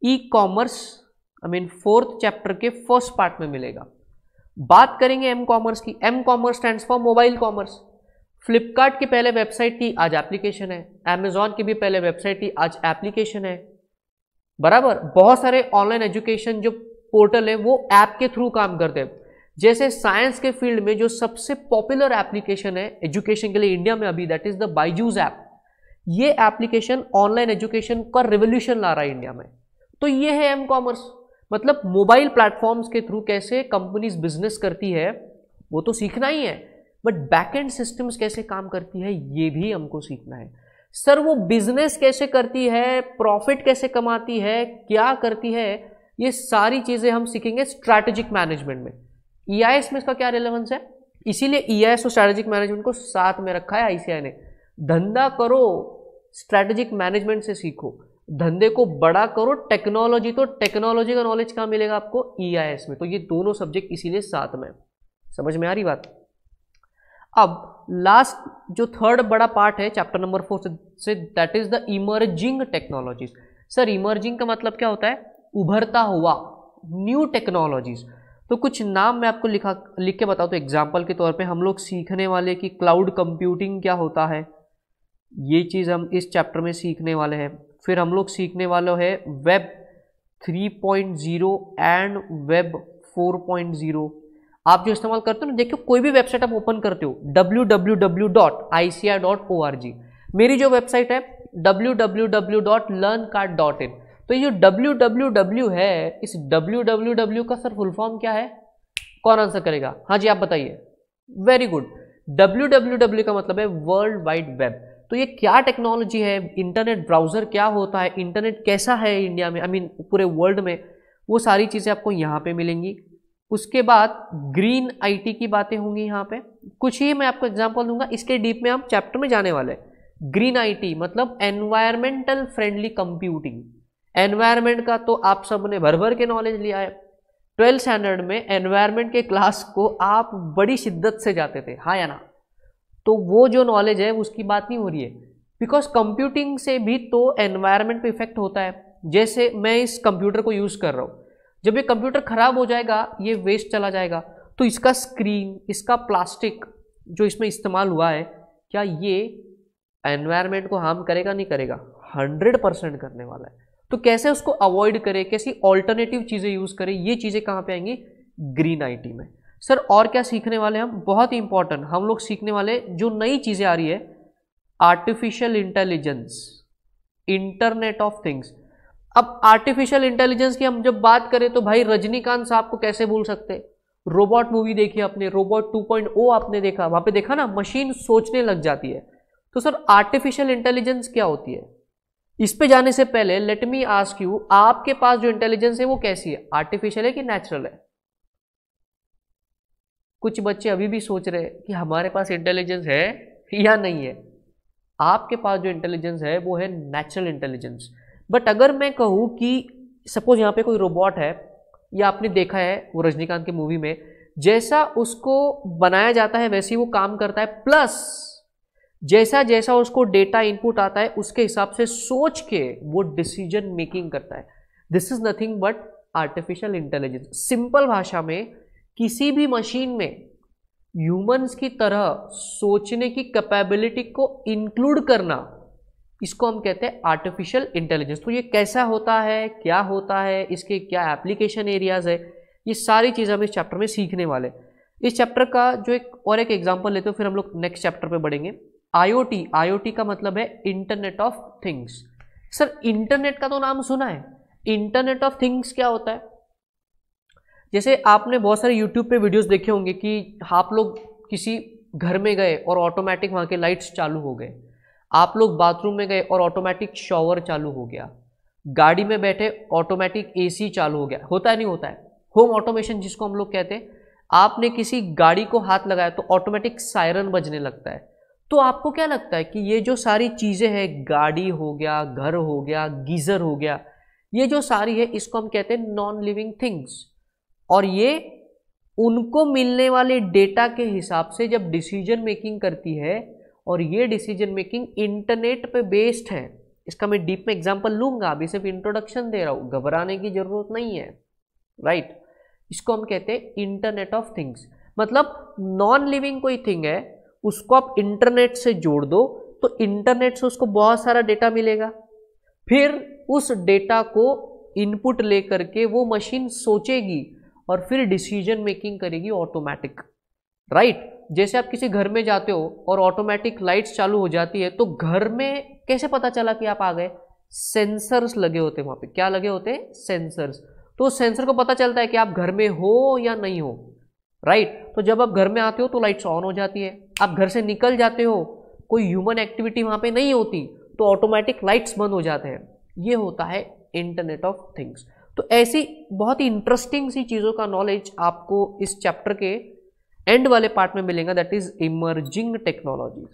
e commerce I mean 4th chapter के फर्स्ट पार्ट में मिलेगा। बात करेंगे एम कॉमर्स की। M commerce stands for mobile commerce. Flipkart की पहले वेबसाइट थी, आज एप्लीकेशन है। अमेजॉन की भी पहले वेबसाइट थी, आज एप्लीकेशन है। बराबर, बहुत सारे ऑनलाइन एजुकेशन जो पोर्टल है वो ऐप के थ्रू काम करते हैं। जैसे साइंस के फील्ड में जो सबसे पॉपुलर एप्लीकेशन है एजुकेशन के लिए इंडिया में अभी, that is the Byju's app. ये एप्लीकेशन ऑनलाइन एजुकेशन का रिवोल्यूशन ला रहा है इंडिया में। तो ये है एम कॉमर्स, मतलब मोबाइल प्लेटफॉर्म्स के थ्रू कैसे कंपनीज बिजनेस करती है वो तो सीखना ही है, बट बैकएंड सिस्टम्स कैसे काम करती है ये भी हमको सीखना है। सर वो बिजनेस कैसे करती है, प्रॉफिट कैसे कमाती है, क्या करती है, ये सारी चीजें हम सीखेंगे स्ट्रैटेजिक मैनेजमेंट में। ईआईएस में इसका क्या रिलेवेंस है, इसीलिए ईआईएस और स्ट्रैटेजिक मैनेजमेंट को साथ में रखा है आईसीएआई ने। धंधा करो स्ट्रैटेजिक मैनेजमेंट से सीखो, धंधे को बड़ा करो टेक्नोलॉजी, तो टेक्नोलॉजी का नॉलेज कहाँ मिलेगा आपको, ईआईएस में। तो ये दोनों सब्जेक्ट इसीलिए साथ में। समझ में आ रही बात? अब लास्ट जो थर्ड बड़ा पार्ट है चैप्टर नंबर 4 से, that is the emerging technologies. Sir emerging का मतलब क्या होता है, उभरता हुआ, न्यू टेक्नोलॉजीज। तो कुछ नाम मैं आपको लिख के बताऊँ तो एग्जाम्पल के तौर पे हम लोग सीखने वाले कि क्लाउड कंप्यूटिंग क्या होता है, ये चीज़ हम इस चैप्टर में सीखने वाले हैं। फिर हम लोग सीखने वाले हैं वेब 3.0 एंड वेब 4.0। आप जो इस्तेमाल करते हो ना, देखियो कोई भी वेबसाइट आप ओपन करते हो www.ici.org, मेरी जो वेबसाइट है www.learncard.in। तो ये जो www है, इस www का सर फुल फॉर्म क्या है, कौन आंसर करेगा? हाँ जी आप बताइए। वेरी गुड, www का मतलब है वर्ल्ड वाइड वेब। तो ये क्या टेक्नोलॉजी है, इंटरनेट ब्राउजर क्या होता है, इंटरनेट कैसा है इंडिया में, आई मीन पूरे वर्ल्ड में, वो सारी चीज़ें आपको यहाँ पे मिलेंगी। उसके बाद ग्रीन आईटी की बातें होंगी यहाँ पे, कुछ ही मैं आपको एग्जांपल दूंगा, इसके डीप में हम चैप्टर में जाने वाले हैं। ग्रीन आईटी मतलब एनवायरमेंटल फ्रेंडली कंप्यूटिंग। एनवायरमेंट का तो आप सब ने भर भर के नॉलेज लिया है, 12th स्टैंडर्ड में एनवायरमेंट के क्लास को आप बड़ी शिद्दत से जाते थे, हाँ या ना? तो वो जो नॉलेज है उसकी बात नहीं हो रही है, बिकॉज कंप्यूटिंग से भी तो एनवायरमेंट पे इफेक्ट होता है। जैसे मैं इस कंप्यूटर को यूज़ कर रहा हूँ, जब ये कंप्यूटर खराब हो जाएगा, ये वेस्ट चला जाएगा, तो इसका स्क्रीन, इसका प्लास्टिक जो इसमें इस्तेमाल हुआ है, क्या ये एनवायरमेंट को हार्म करेगा नहीं करेगा? 100% करने वाला है। तो कैसे उसको अवॉइड करें, कैसी ऑल्टरनेटिव चीज़ें यूज़ करें, ये चीज़ें कहाँ पे आएंगी, ग्रीन आईटी में। सर और क्या सीखने वाले हम, बहुत ही इंपॉर्टेंट, हम लोग सीखने वाले जो नई चीज़ें आ रही है, artificial intelligence, internet of things. अब आर्टिफिशियल इंटेलिजेंस की हम जब बात करें तो भाई रजनीकांत साहब को कैसे भूल सकते, रोबोट मूवी देखी आपने, रोबोट 2.0 आपने देखा, वहां पे देखा ना, मशीन सोचने लग जाती है। तो सर आर्टिफिशियल इंटेलिजेंस क्या होती है, इस पे जाने से पहले लेट मी आस्क यू, आपके पास जो इंटेलिजेंस है वो कैसी है, आर्टिफिशियल है कि नेचुरल है? कुछ बच्चे अभी भी सोच रहे हैं कि हमारे पास इंटेलिजेंस है या नहीं है। आपके पास जो इंटेलिजेंस है वो है नेचुरल इंटेलिजेंस। बट अगर मैं कहूँ कि सपोज यहाँ पे कोई रोबोट है, या आपने देखा है वो रजनीकांत की मूवी में, जैसा उसको बनाया जाता है वैसे ही वो काम करता है, प्लस जैसा जैसा उसको डेटा इनपुट आता है उसके हिसाब से सोच के वो डिसीजन मेकिंग करता है। This is nothing but artificial intelligence. Simple भाषा में किसी भी मशीन में ह्यूमंस की तरह सोचने की कैपेबिलिटी को इंक्लूड करना, इसको हम कहते हैं आर्टिफिशियल इंटेलिजेंस। तो ये कैसा होता है, क्या होता है, इसके क्या एप्लीकेशन एरियाज है, ये सारी चीज़ें हम इस चैप्टर में सीखने वाले। इस चैप्टर का जो एक एग्जांपल लेते हो, फिर हम लोग नेक्स्ट चैप्टर पे बढ़ेंगे। आईओटी, आईओटी का मतलब है internet of things. Sir internet का तो नाम सुना है, इंटरनेट ऑफ थिंग्स क्या होता है? जैसे आपने बहुत सारे यूट्यूब पे वीडियोस देखे होंगे कि आप लोग किसी घर में गए और ऑटोमेटिक वहाँ के लाइट्स चालू हो गए, आप लोग बाथरूम में गए और ऑटोमेटिक शॉवर चालू हो गया, गाड़ी में बैठे ऑटोमेटिक एसी चालू हो गया, होता है नहीं होता है? होम ऑटोमेशन जिसको हम लोग कहते हैं। आपने किसी गाड़ी को हाथ लगाया तो ऑटोमेटिक सायरन बजने लगता है। तो आपको क्या लगता है कि ये जो सारी चीज़ें हैं, गाड़ी हो गया, घर हो गया, गीज़र हो गया, ये जो सारी है इसको हम कहते हैं नॉन लिविंग थिंग्स। और ये उनको मिलने वाले डेटा के हिसाब से जब डिसीजन मेकिंग करती है, और ये डिसीजन मेकिंग इंटरनेट पे बेस्ड है। इसका मैं डीप में एग्जांपल लूंगा, अभी सिर्फ इंट्रोडक्शन दे रहा हूँ, घबराने की जरूरत नहीं है, राइट। इसको हम कहते हैं इंटरनेट ऑफ थिंग्स। मतलब नॉन लिविंग कोई थिंग है, उसको आप इंटरनेट से जोड़ दो तो इंटरनेट से उसको बहुत सारा डेटा मिलेगा। फिर उस डेटा को इनपुट लेकर के वो मशीन सोचेगी और फिर डिसीजन मेकिंग करेगी ऑटोमेटिक, राइट। जैसे आप किसी घर में जाते हो और ऑटोमेटिक लाइट्स चालू हो जाती है, तो घर में कैसे पता चला कि आप आ गए? सेंसर्स लगे होते हैं वहां पे। क्या लगे होते हैं? सेंसर्स। तो सेंसर को पता चलता है कि आप घर में हो या नहीं हो, राइट। तो जब आप घर में आते हो तो लाइट्स ऑन हो जाती है, आप घर से निकल जाते हो, कोई ह्यूमन एक्टिविटी वहां पे नहीं होती, तो ऑटोमेटिक लाइट्स बंद हो जाते हैं। ये होता है इंटरनेट ऑफ थिंग्स। तो ऐसी बहुत ही इंटरेस्टिंग सी चीज़ों का नॉलेज आपको इस चैप्टर के एंड वाले पार्ट में मिलेगा, that is emerging technologies.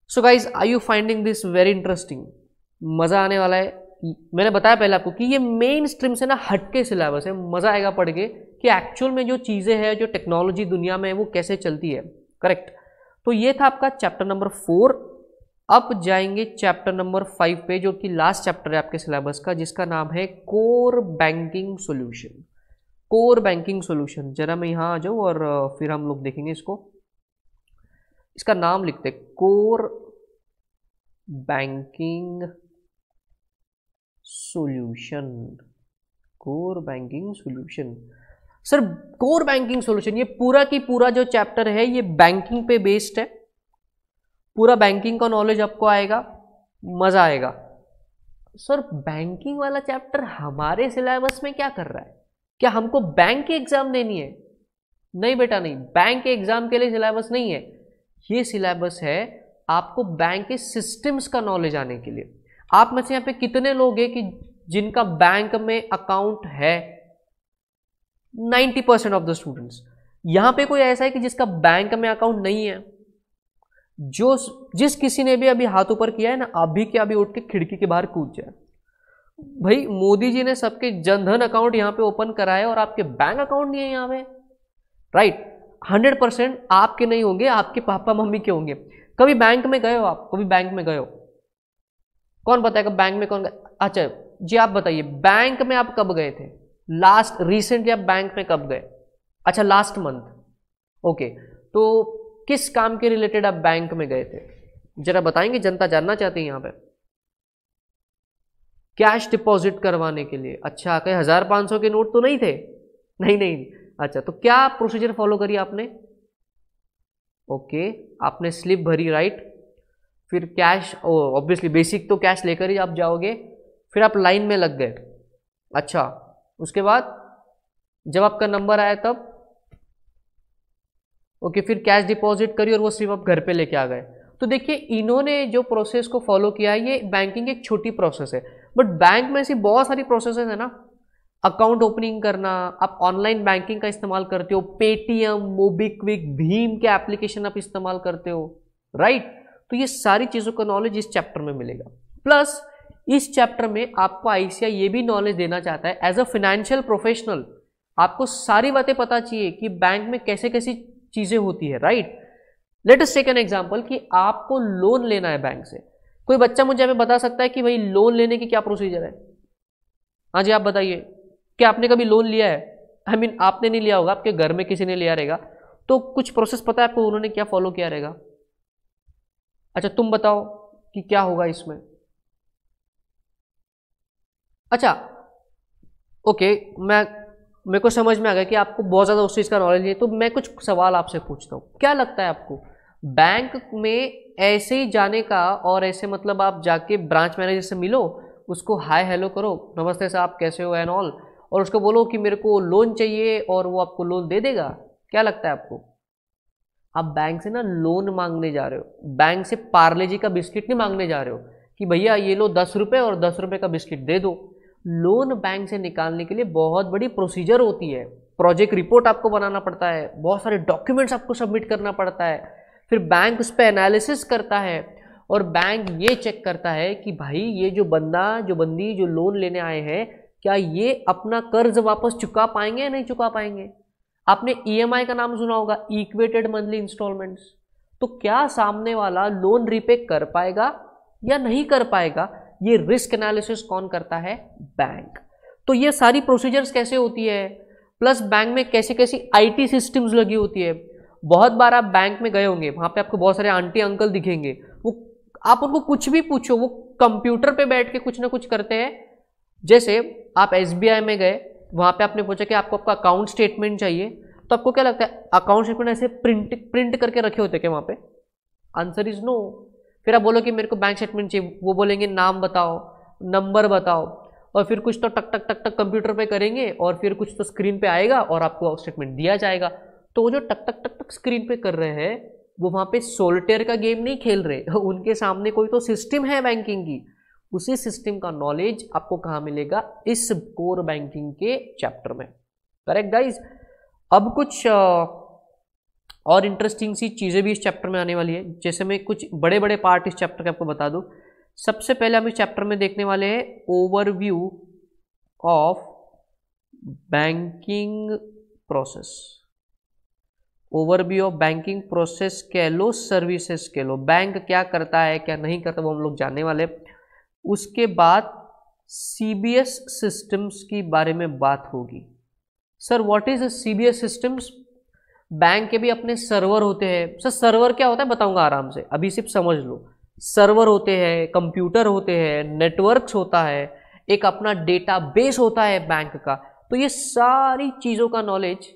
So guys, are you finding this very interesting? मज़ा आने वाला है। मैंने बताया पहले आपको कि ये मेन स्ट्रीम से ना हटके सिलेबस है, मज़ा आएगा पढ़ के कि एक्चुअल में जो चीज़ें हैं, जो टेक्नोलॉजी दुनिया में है, वो कैसे चलती है, करेक्ट। तो ये था आपका चैप्टर नंबर 4। अब जाएंगे चैप्टर नंबर 5 पे, जो कि लास्ट चैप्टर है आपके सिलेबस का, जिसका नाम है core banking solution. Core banking solution, जरा मैं यहाँ आ जाऊँ और फिर हम लोग देखेंगे इसको। इसका नाम लिखते हैं core banking solution. Core banking solution. Sir, core banking solution, ये पूरा की पूरा जो चैप्टर है ये बैंकिंग पे बेस्ड है। पूरा बैंकिंग का नॉलेज आपको आएगा, मजा आएगा। सर, बैंकिंग वाला चैप्टर हमारे सिलेबस में क्या कर रहा है? क्या हमको बैंक की एग्जाम देनी है? नहीं बेटा नहीं, बैंक के एग्जाम के लिए सिलेबस नहीं है। ये सिलेबस है आपको बैंक के सिस्टम्स का नॉलेज आने के लिए। आप में से यहाँ पे कितने लोग हैं कि जिनका बैंक में अकाउंट है? 90% ऑफ द स्टूडेंट्स। यहां पे कोई ऐसा है कि जिसका बैंक में अकाउंट नहीं है? जिस किसी ने भी अभी हाथ ऊपर किया है ना, अभी के अभी उठ के खिड़की के बाहर कूद जाए। भाई, मोदी जी ने सबके जनधन अकाउंट यहाँ पे ओपन कराया और आपके बैंक अकाउंट नहीं है यहाँ पे, राइट। 100% आपके नहीं होंगे, आपके पापा मम्मी के होंगे। कभी बैंक में गए हो आप? कभी बैंक में गए हो? कौन बताएगा बैंक में कौन गए? अच्छा जी, आप बताइए, बैंक में आप कब गए थे लास्ट? रिसेंटली आप बैंक में कब गए? अच्छा, लास्ट मंथ। ओके, तो किस काम के रिलेटेड आप बैंक में गए थे? जरा बताएंगे, जनता जानना चाहती है यहाँ पे। कैश डिपॉजिट करवाने के लिए। अच्छा, कहीं 1500 के नोट तो नहीं थे? नहीं। अच्छा, तो क्या प्रोसीजर फॉलो करी आपने? ओके, आपने स्लिप भरी, राइट। फिर कैश, ऑब्वियसली बेसिक तो कैश लेकर ही आप जाओगे। फिर आप लाइन में लग गए। अच्छा, उसके बाद जब आपका नंबर आया तब? ओके, फिर कैश डिपॉजिट करी और वो सिर्फ आप घर पे लेके आ गए। तो देखिए, इन्होंने जो प्रोसेस को फॉलो किया है, ये बैंकिंग एक छोटी प्रोसेस है, बट बैंक में ऐसी बहुत सारी प्रोसेसेस है ना। अकाउंट ओपनिंग करना, आप ऑनलाइन बैंकिंग का इस्तेमाल करते हो, पेटीएम, मोबीक्विक, भीम के एप्लीकेशन आप इस्तेमाल करते हो, राइट। तो ये सारी चीज़ों का नॉलेज इस चैप्टर में मिलेगा। प्लस इस चैप्टर में आपको आईसीएआई ये भी नॉलेज देना चाहता है, एज अ फाइनेंशियल प्रोफेशनल आपको सारी बातें पता चाहिए कि बैंक में कैसे कैसी चीज़ें होती है, right. Let us take an example कि आपको लोन लेना है बैंक से। कोई बच्चा मुझे हमें बता सकता है कि भाई लोन लेने की क्या प्रोसीजर है? हाँ जी, आप बताइए, क्या आपने कभी लोन लिया है? आई मीन, आपने नहीं लिया होगा, आपके घर में किसी ने लिया रहेगा, तो कुछ प्रोसेस पता है आपको, उन्होंने क्या फॉलो किया रहेगा? अच्छा, तुम बताओ कि क्या होगा इसमें। अच्छा, ओके, मेरे को समझ में आ गया कि आपको बहुत ज़्यादा उस चीज़ का नॉलेज नहीं है, तो मैं कुछ सवाल आपसे पूछता हूँ। क्या लगता है आपको, बैंक में ऐसे ही जाने का और ऐसे मतलब आप जाके ब्रांच मैनेजर से मिलो, उसको हाय हेलो करो, नमस्ते साहब कैसे हो एंड ऑल, और उसको बोलो कि मेरे को लोन चाहिए और वो आपको लोन दे देगा? क्या लगता है आपको? आप बैंक से ना लोन मांगने जा रहे हो, बैंक से पार्ले जी का बिस्किट नहीं मांगने जा रहे हो कि भैया ये लो 10 रुपये और 10 रुपये का बिस्किट दे दो। लोन बैंक से निकालने के लिए बहुत बड़ी प्रोसीजर होती है। प्रोजेक्ट रिपोर्ट आपको बनाना पड़ता है, बहुत सारे डॉक्यूमेंट्स आपको सबमिट करना पड़ता है, फिर बैंक उस पर एनालिसिस करता है और बैंक ये चेक करता है कि भाई ये जो बंदा जो बंदी जो लोन लेने आए हैं क्या ये अपना कर्ज वापस चुका पाएंगे या नहीं चुका पाएंगे। आपने ईएमआई का नाम सुना होगा, इक्वेटेड मंथली इंस्टॉलमेंट्स। तो क्या सामने वाला लोन रीपे कर पाएगा या नहीं कर पाएगा, ये रिस्क एनालिसिस कौन करता है, बैंक। तो ये सारी प्रोसीजर्स कैसे होती है, प्लस बैंक में कैसी कैसी आईटी सिस्टम्स लगी होती है। बहुत बार आप बैंक में गए होंगे, वहां पे आपको बहुत सारे आंटी अंकल दिखेंगे, वो आप उनको कुछ भी पूछो वो कंप्यूटर पे बैठ के कुछ ना कुछ करते हैं। जैसे आप एसबीआई में गए, वहां पे आपने पूछा कि आपको आपका अकाउंट स्टेटमेंट चाहिए, तो आपको क्या लगता है अकाउंट स्टेटमेंट ऐसे प्रिंट करके रखे होते क्या वहां पे? Answer is no. फिर आप बोलो कि मेरे को बैंक स्टेटमेंट चाहिए, वो बोलेंगे नाम बताओ, नंबर बताओ, और फिर कुछ तो टक टक टक टक कंप्यूटर पे करेंगे और फिर कुछ तो स्क्रीन पे आएगा और आपको स्टेटमेंट दिया जाएगा। तो वो जो टक टक टक टक स्क्रीन पे कर रहे हैं वो वहां पे सोल्टेयर का गेम नहीं खेल रहे, उनके सामने कोई तो सिस्टम है बैंकिंग की। उसी सिस्टम का नॉलेज आपको कहाँ मिलेगा, इस कोर बैंकिंग के चैप्टर में। Correct guys. अब कुछ और इंटरेस्टिंग सी चीजें भी इस चैप्टर में आने वाली है। जैसे मैं कुछ बड़े बड़े पार्ट इस चैप्टर के आपको बता दूं। सबसे पहले हम इस चैप्टर में देखने वाले हैं overview of banking process. Overview of banking process कह लो, सर्विसेज कह लो, बैंक क्या करता है क्या नहीं करता वो हम लोग जानने वाले। उसके बाद सीबीएस सिस्टम्स की बारे में बात होगी। Sir what is CBS systems? Bank के भी अपने सर्वर होते हैं। सर सर्वर क्या होता है बताऊंगा आराम से, अभी सिर्फ समझ लो। सर्वर होते हैं, कंप्यूटर होते हैं, नेटवर्क्स होता है, एक अपना डेटाबेस होता है बैंक का। तो ये सारी चीज़ों का नॉलेज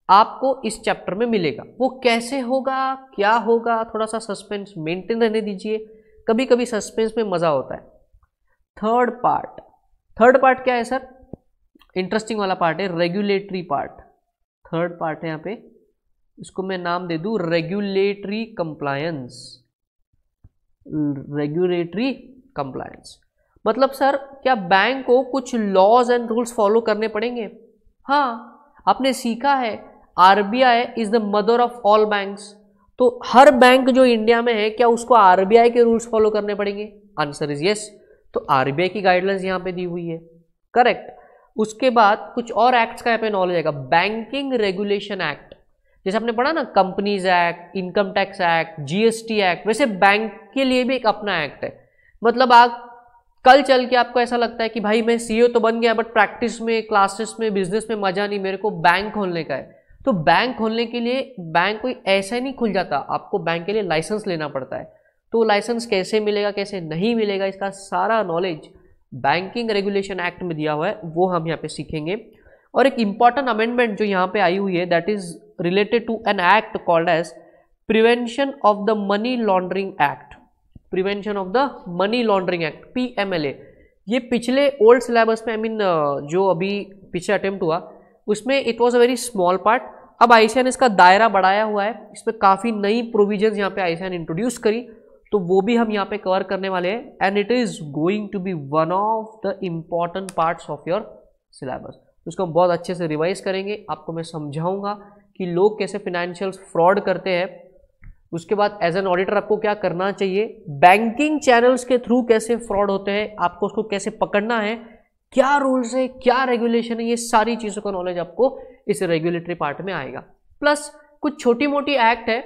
आपको इस चैप्टर में मिलेगा। वो कैसे होगा, क्या होगा, थोड़ा सा सस्पेंस मेंटेन रहने दीजिए, कभी कभी सस्पेंस में मज़ा होता है। थर्ड पार्ट क्या है सर? इंटरेस्टिंग वाला पार्ट है रेगुलेटरी पार्ट। थर्ड पार्ट है यहाँ पे, इसको मैं नाम दे दूँ रेगुलेटरी कंप्लायंस। रेगुलेटरी कंप्लायंस मतलब सर क्या बैंक को कुछ लॉज एंड रूल्स फॉलो करने पड़ेंगे? हाँ, आपने सीखा है RBI is the mother of all banks. तो हर बैंक जो इंडिया में है क्या उसको आरबीआई के रूल्स फॉलो करने पड़ेंगे? Answer is yes. तो आरबीआई की गाइडलाइंस यहाँ पे दी हुई है। करेक्ट। उसके बाद कुछ और एक्ट्स का यहाँ पे नॉलेज आएगा। बैंकिंग रेगुलेशन एक्ट, जैसे आपने पढ़ा ना companies act, income tax act, GST act, वैसे बैंक के लिए भी एक अपना एक्ट है। मतलब आप कल चल के आपको ऐसा लगता है कि भाई मैं सीईओ तो बन गया बट प्रैक्टिस में, क्लासेस में, बिजनेस में मजा नहीं, मेरे को बैंक खोलने का है। तो बैंक खोलने के लिए बैंक कोई ऐसा ही नहीं खुल जाता, आपको बैंक के लिए लाइसेंस लेना पड़ता है। तो लाइसेंस कैसे मिलेगा, कैसे नहीं मिलेगा, इसका सारा नॉलेज बैंकिंग रेगुलेशन एक्ट में दिया हुआ है, वो हम यहाँ पे सीखेंगे। और एक इंपॉर्टेंट अमेंडमेंट जो यहाँ पे आई हुई है that is related to an act called as prevention of the money laundering act. Prevention of the money laundering act, PMLA. ये पिछले ओल्ड सिलेबस में जो अभी पीछे अटेम्प्ट हुआ उसमें it was a very small part. अब आईसीएआई ने इसका दायरा बढ़ाया हुआ है, इसमें काफ़ी नई प्रोविजंस यहाँ पे आईसीएआई ने इंट्रोड्यूस करी, तो वो भी हम यहाँ पे कवर करने वाले हैं। And it is going to be one of the important parts of your syllabus. उसको हम बहुत अच्छे से रिवाइज करेंगे, आपको मैं समझाऊंगा कि लोग कैसे फिनेंशियल फ्रॉड करते हैं। उसके बाद एज एन ऑडिटर आपको क्या करना चाहिए, बैंकिंग चैनल्स के थ्रू कैसे फ्रॉड होते हैं, आपको उसको कैसे पकड़ना है, क्या रूल्स है, क्या रेगुलेशन है, ये सारी चीज़ों का नॉलेज आपको इस रेगुलेटरी पार्ट में आएगा। प्लस कुछ छोटी मोटी एक्ट है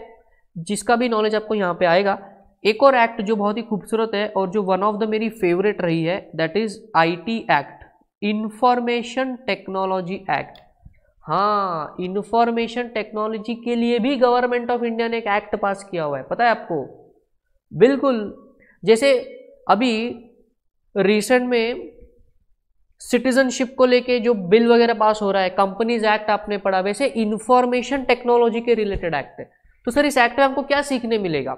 जिसका भी नॉलेज आपको यहाँ पे आएगा। एक और एक्ट जो बहुत ही खूबसूरत है और जो वन ऑफ द मेरी फेवरेट रही है that is IT act, information technology act. हाँ, इंफॉर्मेशन टेक्नोलॉजी के लिए भी गवर्नमेंट ऑफ इंडिया ने एक एक्ट पास किया हुआ है, पता है आपको? बिल्कुल। जैसे अभी रिसेंट में सिटीजनशिप को लेके जो बिल वगैरह पास हो रहा है, कंपनीज एक्ट आपने पढ़ा, वैसे इंफॉर्मेशन टेक्नोलॉजी के रिलेटेड एक्ट है। तो सर इस एक्ट में हमको क्या सीखने मिलेगा?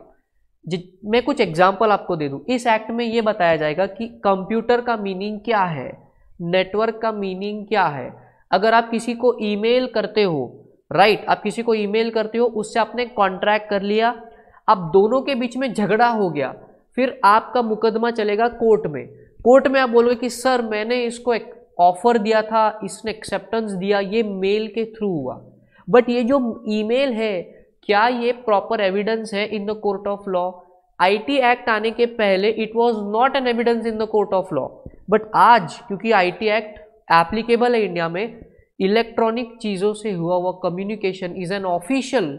मैं कुछ एग्जांपल आपको दे दूं। इस एक्ट में ये बताया जाएगा कि कंप्यूटर का मीनिंग क्या है, नेटवर्क का मीनिंग क्या है। अगर आप किसी को ईमेल करते हो, राइट, आप किसी को ईमेल करते हो, उससे आपने कॉन्ट्रैक्ट कर लिया, अब दोनों के बीच में झगड़ा हो गया, फिर आपका मुकदमा चलेगा कोर्ट में। कोर्ट में आप बोलोगे कि सर मैंने इसको ऑफर दिया था, इसने एक्सेप्टेंस दिया, ये मेल के थ्रू हुआ। बट ये जो ईमेल है, क्या ये प्रॉपर एविडेंस है in the court of law? IT act आने के पहले it was not an evidence in the court of law, but आज क्योंकि आईटी एक्ट एप्लीकेबल है इंडिया में, इलेक्ट्रॉनिक चीजों से हुआ communication is an official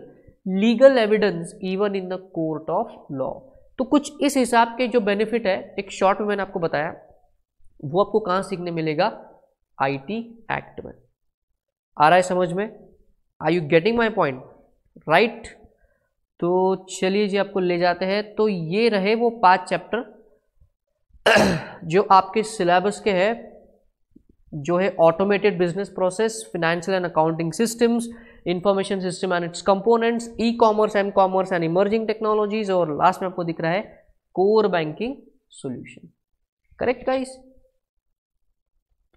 legal evidence even in the court of law. तो कुछ इस हिसाब के जो बेनिफिट है, एक शॉर्ट में मैंने आपको बताया, वो आपको कहां सीखने मिलेगा? आईटी एक्ट में। आ रहा है समझ में? Are you getting my point? Right. तो चलिए जी, आपको ले जाते हैं। तो ये रहे वो 5 चैप्टर जो आपके सिलेबस के हैं, जो है automated business process, financial and accounting systems, information system and its components, e commerce, m commerce and emerging technologies, और लास्ट में आपको दिख रहा है core banking solution. Correct guys?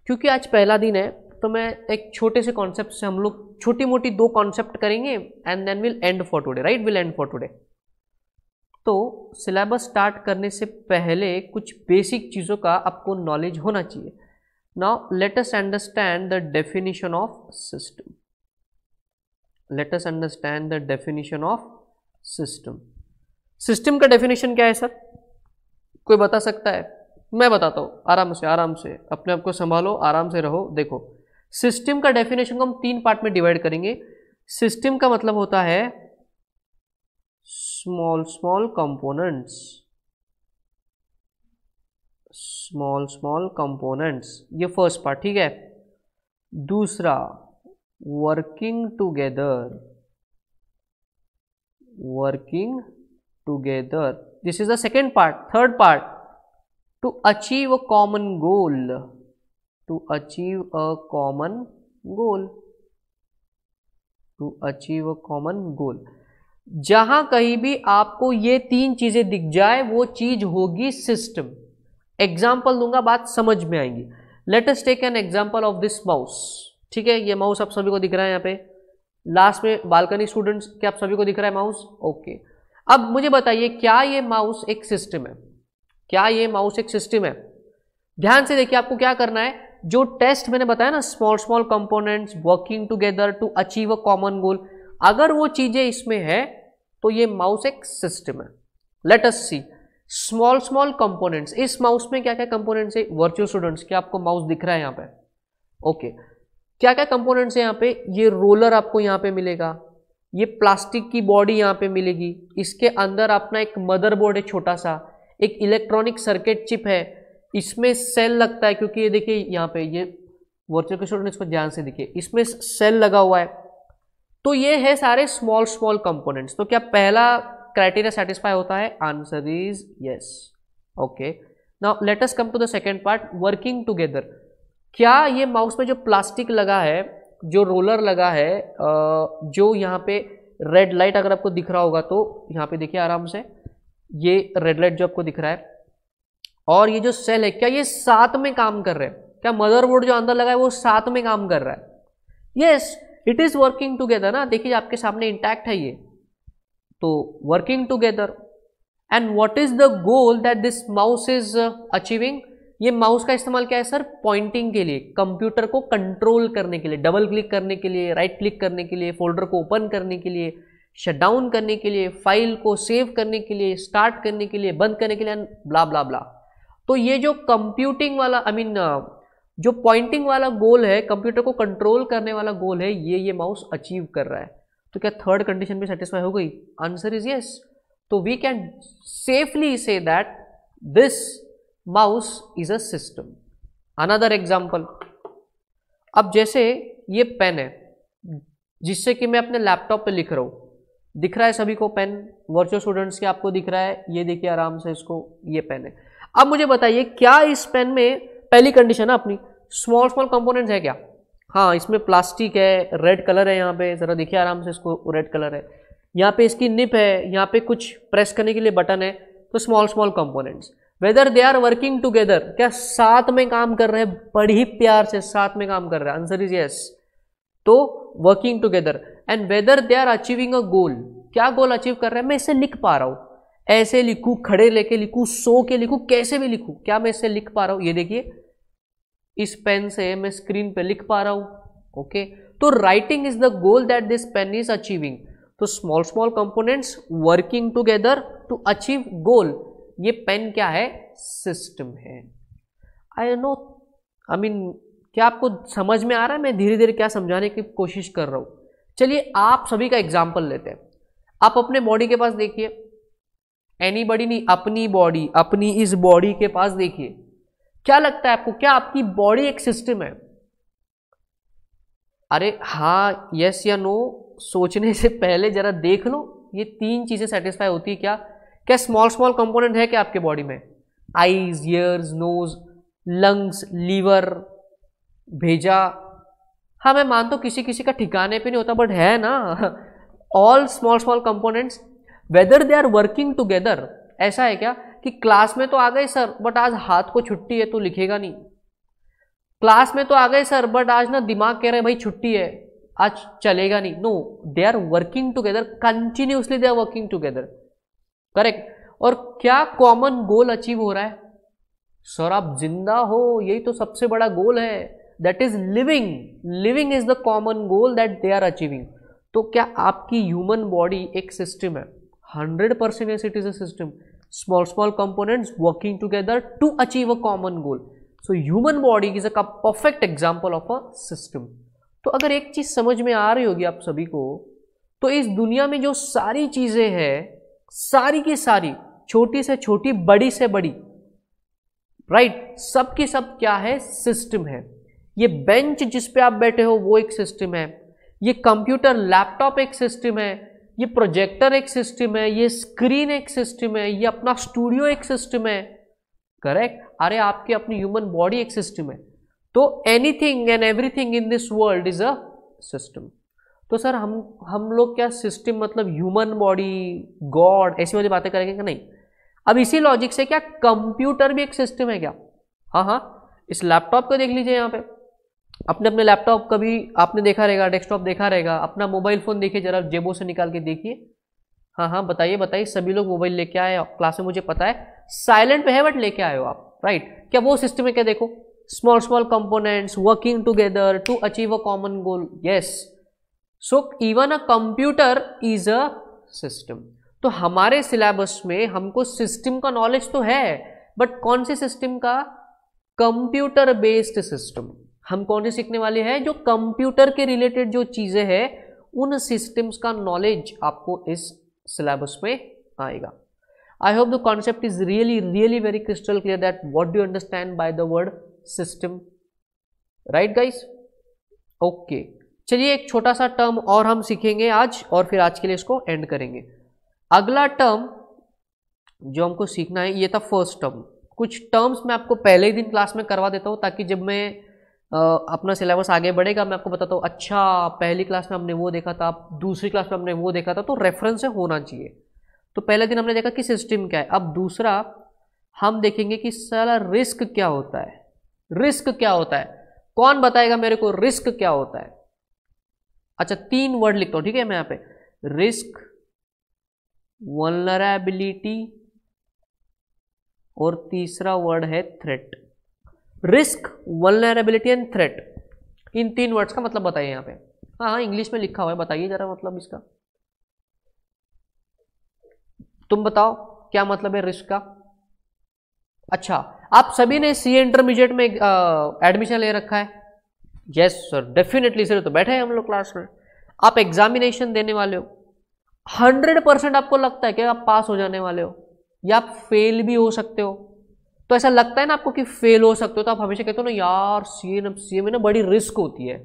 क्योंकि आज पहला दिन है तो मैं एक छोटे से कॉन्सेप्ट से हम लोग छोटी मोटी 2 कॉन्सेप्ट करेंगे and then will end for today. Right, will end for today. तो सिलेबस स्टार्ट करने से पहले कुछ बेसिक चीज़ों का आपको नॉलेज होना चाहिए। Now let us understand the definition of system. Let us understand the definition of system. System का डेफिनेशन क्या है सर? कोई बता सकता है? मैं बताता हूं, आराम से अपने आप को संभालो, आराम से रहो। देखो, सिस्टम का डेफिनेशन को हम 3 पार्ट में डिवाइड करेंगे। सिस्टम का मतलब होता है small small components, small components, ये फर्स्ट पार्ट, ठीक है। दूसरा, working together, this is the second part. Third part, to achieve a common goal, to achieve a common goal। जहां कहीं भी आपको ये 3 चीजें दिख जाए वो चीज होगी सिस्टम। एग्जाम्पल दूंगा, बात समझ में आएगी। Let us take an example of this mouse. ठीक है, ये माउस आप सभी को दिख रहा है यहाँ पे। लास्ट में बालकनी स्टूडेंट्स, क्या आप सभी को दिख रहा है माउस? ओके। अब मुझे बताइए, क्या ये माउस एक सिस्टम है? क्या ये माउस एक सिस्टम है? ध्यान से देखिए, आपको क्या करना है, जो टेस्ट मैंने बताया ना, small components working together to achieve a common goal, अगर वो चीजें इसमें है तो ये माउस एक सिस्टम है। Let us C small components. इस माउस में क्या क्या कंपोनेंट्स है? वर्चुअल स्टूडेंट्स, क्या आपको माउस दिख रहा है यहाँ पे? ओके। क्या क्या कंपोनेंट्स है यहाँ पे? ये रोलर आपको यहाँ पे मिलेगा, ये प्लास्टिक की बॉडी यहाँ पे मिलेगी, इसके अंदर अपना एक मदरबोर्ड है छोटा सा, एक इलेक्ट्रॉनिक सर्किट चिप है, इसमें सेल लगता है, क्योंकि ये देखिए यहाँ पे, ये वर्चुअल स्टूडेंट इसको ध्यान से देखिए, इसमें सेल लगा हुआ है। तो ये है सारे स्मॉल कंपोनेंट्स। तो क्या पहला क्राइटेरिया सेटिस्फाई होता है? Answer is yes. Okay, now let us come to the second part, working together. क्या ये माउस में जो प्लास्टिक लगा है, जो रोलर लगा है, जो यहाँ पे रेड लाइट अगर आपको दिख रहा होगा तो यहाँ पे देखिए आराम से, ये रेड लाइट जो आपको दिख रहा है, और ये जो सेल है, क्या ये साथ में काम कर रहे हैं? क्या मदरबोर्ड जो अंदर लगा है वो साथ में काम कर रहा है? Yes, it is working together ना। देखिए आपके सामने इंटैक्ट है ये, तो working together. And what is the goal that this mouse is achieving? ये माउस का इस्तेमाल क्या है सर? पॉइंटिंग के लिए, कंप्यूटर को कंट्रोल करने के लिए, डबल क्लिक करने के लिए, राइट क्लिक करने के लिए, फोल्डर को ओपन करने के लिए, शट डाउन करने के लिए, फाइल को सेव करने के लिए, स्टार्ट करने के लिए, बंद करने के लिए, ब्ला ब्ला ब्ला। तो ये जो कंप्यूटिंग वाला, जो पॉइंटिंग वाला गोल है, कंप्यूटर को कंट्रोल करने वाला गोल है, ये माउस अचीव कर रहा है। तो क्या थर्ड कंडीशन भी सेटिस्फाई हो गई? Answer is yes. तो we can safely say that this mouse is a system. Another example, अब जैसे ये पेन है जिससे कि मैं अपने लैपटॉप पे लिख रहा हूं, दिख रहा है सभी को पेन? वर्चुअल स्टूडेंट्स के आपको दिख रहा है, ये देखिए आराम से इसको, ये पेन है। अब मुझे बताइए, क्या इस पेन में पहली कंडीशन है अपनी, स्मॉल कंपोनेंट्स है क्या? हाँ, इसमें प्लास्टिक है, रेड कलर है, यहाँ पे जरा देखिए आराम से इसको, रेड कलर है, यहाँ पे इसकी निप है, यहाँ पे कुछ प्रेस करने के लिए बटन है। तो small components, whether they are working together, क्या साथ में काम कर रहे हैं? बड़ी प्यार से साथ में काम कर रहे हैं। Answer is yes. तो working together. And whether they are achieving a goal, क्या गोल अचीव कर रहे हैं? मैं इसे लिख पा रहा हूं, ऐसे लिखूं, खड़े लेके लिखूं, सो के लिखूं, कैसे भी लिखूं, क्या मैं इसे लिख पा रहा हूं? ये देखिए, इस पेन से मैं स्क्रीन पे लिख पा रहा हूं, ओके। तो writing is the goal that this pen is achieving. तो small small components working together to achieve goal, ये पेन क्या है, सिस्टम है। आई नो, आई मीन क्या आपको समझ में आ रहा है मैं धीरे धीरे क्या समझाने की कोशिश कर रहा हूं। चलिए आप सभी का एग्जाम्पल लेते हैं। आप अपने बॉडी के पास देखिए, एनीबॉडी नहीं, अपनी बॉडी, अपनी इस बॉडी के पास देखिए, क्या लगता है आपको, क्या आपकी बॉडी एक सिस्टम है? अरे हाँ, यस या नो सोचने से पहले जरा देख लो, ये तीन चीजें सेटिस्फाई होती है क्या? क्या स्मॉल स्मॉल कंपोनेंट है क्या आपके बॉडी में? Eyes, ears, nose, lungs, liver, भेजा। हाँ मैं मानता हूं किसी किसी का ठिकाने पे नहीं होता, बट है ना। All small small components whether they are working together. ऐसा है क्या कि क्लास में तो आ गए सर बट आज हाथ को छुट्टी है तो लिखेगा नहीं। क्लास में तो आ गए सर बट आज ना दिमाग कह रहे भाई छुट्टी है, आज चलेगा नहीं। No, they are working together, continuously they are working together, correct. और क्या कॉमन गोल अचीव हो रहा है? सर आप जिंदा हो, यही तो सबसे बड़ा गोल है, that is living. Living is the common goal that they are achieving. तो क्या आपकी ह्यूमन बॉडी एक सिस्टम है? 100% yes, it is a system. Small small components working together to achieve a common goal. So human body is a perfect example of a system. तो अगर एक चीज समझ में आ रही होगी आप सभी को, तो इस दुनिया में जो सारी चीजें हैं, सारी की सारी, छोटी से छोटी, बड़ी से बड़ी, राइट, सब की सब क्या है, सिस्टम है। ये बेंच जिस पे आप बैठे हो वो एक सिस्टम है, ये कंप्यूटर लैपटॉप एक सिस्टम है, ये प्रोजेक्टर एक सिस्टम है, ये स्क्रीन एक सिस्टम है, ये अपना स्टूडियो एक सिस्टम है, करेक्ट। अरे आपकी अपनी ह्यूमन बॉडी एक सिस्टम है। तो anything and everything in this world is a system. तो सर हम लोग क्या सिस्टम मतलब ह्यूमन बॉडी, गॉड, ऐसी वाली बातें करेंगे क्या? नहीं। अब इसी लॉजिक से क्या कंप्यूटर भी एक सिस्टम है क्या? हाँ हाँ, इस लैपटॉप को देख लीजिए, यहाँ पे अपने अपने लैपटॉप कभी आपने देखा रहेगा, डेस्कटॉप देखा रहेगा, अपना मोबाइल फोन देखिए, जरा जेबों से निकाल के देखिए। हाँ हाँ बताइए बताइए, सभी लोग मोबाइल लेके आए क्लास में, मुझे पता है साइलेंट पे है बट लेके आए हो आप, राइट। क्या वो सिस्टम है क्या? देखो, small small components working together to achieve a common goal, yes. So even a computer is a system. तो हमारे सिलेबस में हमको सिस्टम का नॉलेज तो है, बट कौन से सिस्टम का? Computer based system. हम कौन से सीखने वाले हैं? जो कंप्यूटर के रिलेटेड जो चीजें हैं, उन सिस्टम्स का नॉलेज आपको इस सिलेबस में आएगा। I hope the concept is really really very crystal clear that what do you understand by the word system, right guys? Okay, चलिए एक छोटा सा टर्म और हम सीखेंगे आज, और फिर आज के लिए इसको एंड करेंगे। अगला टर्म जो हमको सीखना है, ये था फर्स्ट टर्म। कुछ टर्म्स मैं आपको पहले ही दिन क्लास में करवा देता हूँ, ताकि जब मैं अपना सिलेबस आगे बढ़ेगा मैं आपको बताता हूँ, अच्छा पहली क्लास में हमने वो देखा था, दूसरी क्लास में हमने वो देखा था, तो रेफरेंस से होना चाहिए। तो पहले दिन हमने देखा कि सिस्टम क्या है। अब दूसरा हम देखेंगे कि साला रिस्क क्या होता है। रिस्क क्या होता है? कौन बताएगा मेरे को रिस्क क्या होता है? अच्छा, 3 वर्ड लिखता हूँ, ठीक है मैं यहाँ पे, रिस्क, वल्नरेबिलिटी, और तीसरा वर्ड है threat. Risk, vulnerability and threat, in 3 words का मतलब बताइए यहाँ पे। हाँ हाँ इंग्लिश में लिखा हुआ है, बताइए जरा मतलब इसका, तुम बताओ क्या मतलब है रिस्क का। अच्छा, आप सभी ने सीए इंटरमीडिएट में एडमिशन ले रखा है? यस सर, डेफिनेटली सर, तो बैठे हैं हम लोग क्लास में। आप एग्जामिनेशन देने वाले हो, 100% आपको लगता है कि आप पास हो जाने वाले हो, या आप फेल भी हो सकते हो। तो ऐसा लगता है ना आपको कि फेल हो सकते हो, तो आप हमेशा कहते हो ना यार सीए में ना बड़ी रिस्क होती है,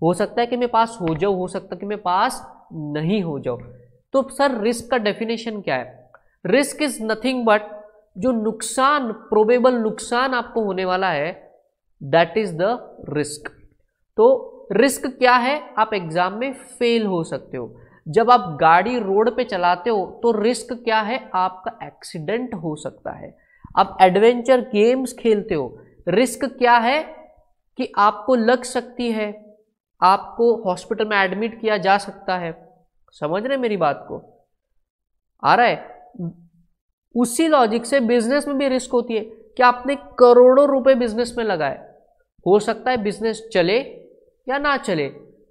हो सकता है कि मैं पास हो जाऊं, हो सकता है कि मैं पास नहीं हो जाऊं। तो सर रिस्क का डेफिनेशन क्या है? रिस्क इज नथिंग बट जो नुकसान, प्रोबेबल नुकसान आपको होने वाला है, दैट इज द रिस्क। तो रिस्क क्या है? आप एग्जाम में फेल हो सकते हो। जब आप गाड़ी रोड पे चलाते हो तो रिस्क क्या है? आपका एक्सीडेंट हो सकता है। आप एडवेंचर गेम्स खेलते हो, रिस्क क्या है? कि आपको लग सकती है, आपको हॉस्पिटल में एडमिट किया जा सकता है। समझ रहे मेरी बात को? आ रहा है? उसी लॉजिक से बिजनेस में भी रिस्क होती है कि आपने करोड़ों रुपए बिजनेस में लगाए, हो सकता है बिजनेस चले या ना चले,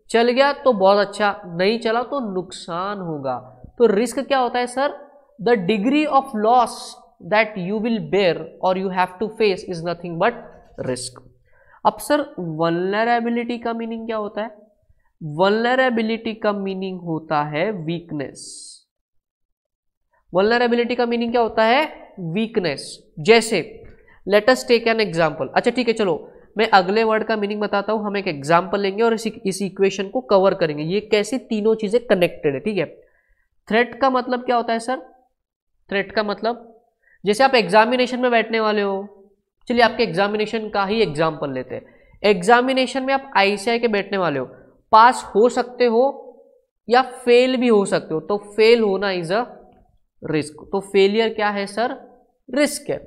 चल गया तो बहुत अच्छा, नहीं चला तो नुकसान होगा। तो रिस्क क्या होता है sir? The degree of loss that you will bear or you have to face is nothing but risk. अब सर वल्नरेबिलिटी का मीनिंग क्या होता है? वल्नरेबिलिटी का मीनिंग होता है वीकनेस। वल्नरेबिलिटी का मीनिंग क्या होता है? वीकनेस। जैसे let us take an example. अच्छा ठीक है, चलो मैं अगले वर्ड का मीनिंग बताता हूं, हम एक एग्जांपल लेंगे और इस इक्वेशन को कवर करेंगे। ये कैसे तीनों चीजें कनेक्टेड है, ठीक है। थ्रेट का मतलब क्या होता है सर? थ्रेट का मतलब जैसे आप एग्जामिनेशन में बैठने वाले हो, चलिए आपके एग्जामिनेशन का ही एग्जाम्पल लेते हैं। एग्जामिनेशन में आप आईसीआई के बैठने वाले हो, पास हो सकते हो या फेल भी हो सकते हो, तो फेल होना इज अ रिस्क। तो फेलियर क्या है सर? रिस्क है।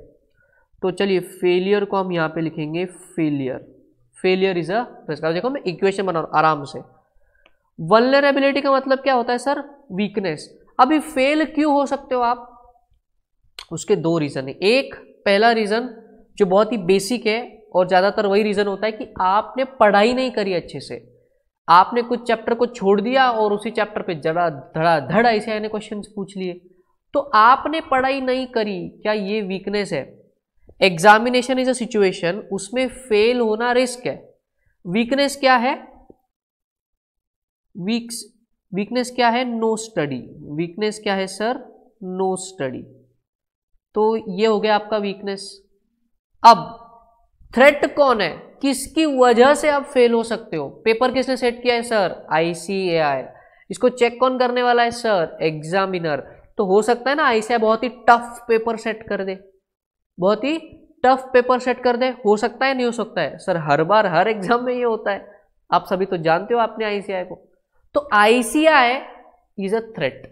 तो चलिए फेलियर को हम यहां पे लिखेंगे failure. Failure is a risk. देखो मैं इक्वेशन बना रहा हूं आराम से। वल्नरेबिलिटी का मतलब क्या होता है सर? वीकनेस। अभी फेल क्यों हो सकते हो आप? उसके दो रीजन है। एक पहला रीजन जो बहुत ही बेसिक है और ज्यादातर वही रीजन होता है कि आपने पढ़ाई नहीं करी अच्छे से, आपने कुछ चैप्टर को छोड़ दिया और उसी चैप्टर पे जरा धड़ा ऐसे आने क्वेश्चन पूछ लिए, तो आपने पढ़ाई नहीं करी। क्या ये वीकनेस है? एग्जामिनेशन इज अ सिचुएशन, उसमें फेल होना रिस्क है। वीकनेस क्या है? वीकनेस क्या है? No study. वीकनेस क्या है सर? No study. तो ये हो गया आपका वीकनेस। अब थ्रेट कौन है? किसकी वजह से आप फेल हो सकते हो? पेपर किसने सेट किया है सर? आईसीएआई। इसको चेक कौन करने वाला है सर? एग्जामिनर। तो हो सकता है ना आईसीएआई बहुत ही टफ पेपर सेट कर दे, बहुत ही टफ पेपर सेट कर दे। हो सकता है, नहीं हो सकता है सर? हर बार हर एग्जाम में ये होता है, आप सभी तो जानते हो आपने आईसीएआई को। तो ICAI is a threat.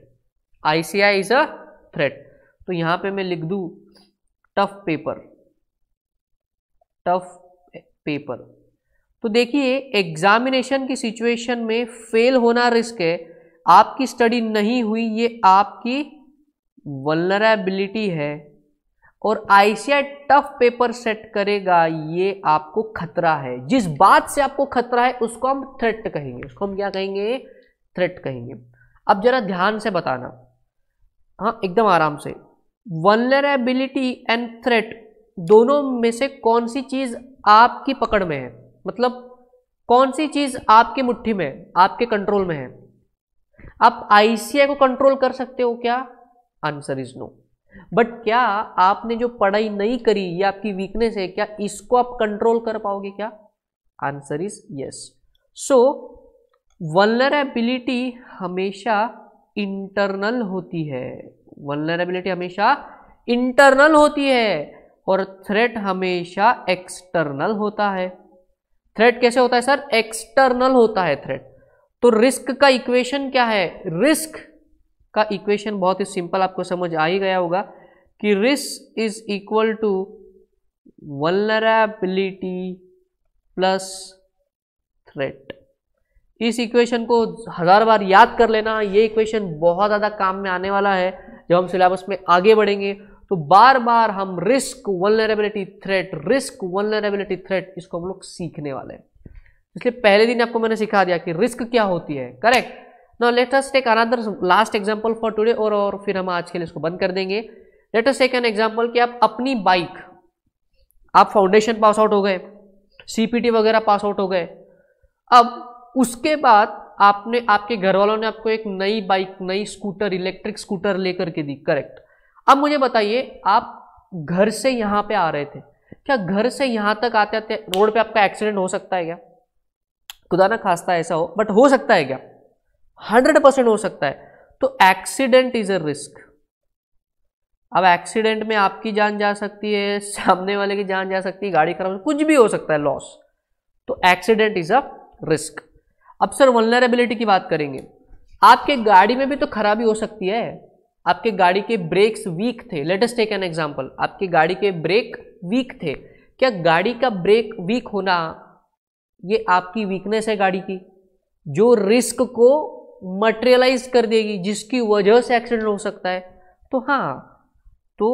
ICAI is a threat. तो यहां पे मैं लिख दूं टफ पेपर, टफ पेपर। तो देखिए एग्जामिनेशन की सिचुएशन में फेल होना रिस्क है, आपकी स्टडी नहीं हुई, ये आपकी वल्नरेबिलिटी है। और आईसीएआई टफ पेपर सेट करेगा, ये आपको खतरा है। जिस बात से आपको खतरा है उसको हम थ्रेट कहेंगे। उसको हम क्या कहेंगे? थ्रेट कहेंगे। अब जरा ध्यान से बताना, हाँ एकदम आराम से। वल्नरेबिलिटी एंड थ्रेट दोनों में से कौन सी चीज आपकी पकड़ में है? मतलब कौन सी चीज आपकी मुट्ठी में, आपके कंट्रोल में है? आप आईसीएआई को कंट्रोल कर सकते हो क्या? Answer is no. बट क्या आपने जो पढ़ाई नहीं करी, ये आपकी वीकनेस है, क्या इसको आप कंट्रोल कर पाओगे क्या? Answer is yes. So vulnerability हमेशा इंटरनल होती है। वल्नरेबिलिटी हमेशा इंटरनल होती है और थ्रेट हमेशा एक्सटर्नल होता है। थ्रेट कैसे होता है सर? एक्सटर्नल होता है थ्रेट। तो रिस्क का इक्वेशन क्या है? रिस्क का इक्वेशन बहुत ही सिंपल, आपको समझ आ ही गया होगा कि risk is equal to vulnerability plus threat. इस इक्वेशन को 1000 बार याद कर लेना, ये इक्वेशन बहुत ज़्यादा काम में आने वाला है जब हम सिलेबस में आगे बढ़ेंगे। तो बार बार हम risk vulnerability threat, risk vulnerability threat, इसको हम लोग सीखने वाले हैं। इसलिए पहले दिन आपको मैंने सिखा दिया कि रिस्क क्या होती है, correct. Now let us take another last example for today, और फिर हम आज के लिए इसको बंद कर देंगे। Let us take an example कि आप अपनी बाइक, आप फाउंडेशन पास आउट हो गए, सीपीटी वगैरह पास आउट हो गए, अब उसके बाद आपने, आपके घर वालों ने आपको एक नई बाइक, नई स्कूटर, इलेक्ट्रिक स्कूटर लेकर के दी, करेक्ट। अब मुझे बताइए, आप घर से यहां पे आ रहे थे, क्या घर से यहां तक आते आते रोड पे आपका एक्सीडेंट हो सकता है क्या? खुदा ना खास्ता ऐसा हो, बट हो सकता है क्या? 100% हो सकता है। तो एक्सीडेंट इज अ रिस्क। अब एक्सीडेंट में आपकी जान जा सकती है, सामने वाले की जान जा सकती है, गाड़ी खराब, कुछ भी हो सकता है, लॉस। तो एक्सीडेंट इज अ रिस्क। अब सर वल्नरेबिलिटी की बात करेंगे। आपके गाड़ी में भी तो खराबी हो सकती है, आपके गाड़ी के ब्रेक्स वीक थे। Let us take an example, आपकी गाड़ी के ब्रेक वीक थे। क्या गाड़ी का ब्रेक वीक होना ये आपकी वीकनेस है गाड़ी की, जो रिस्क को मटेरियलाइज कर देगी, जिसकी वजह से एक्सीडेंट हो सकता है? तो हाँ, तो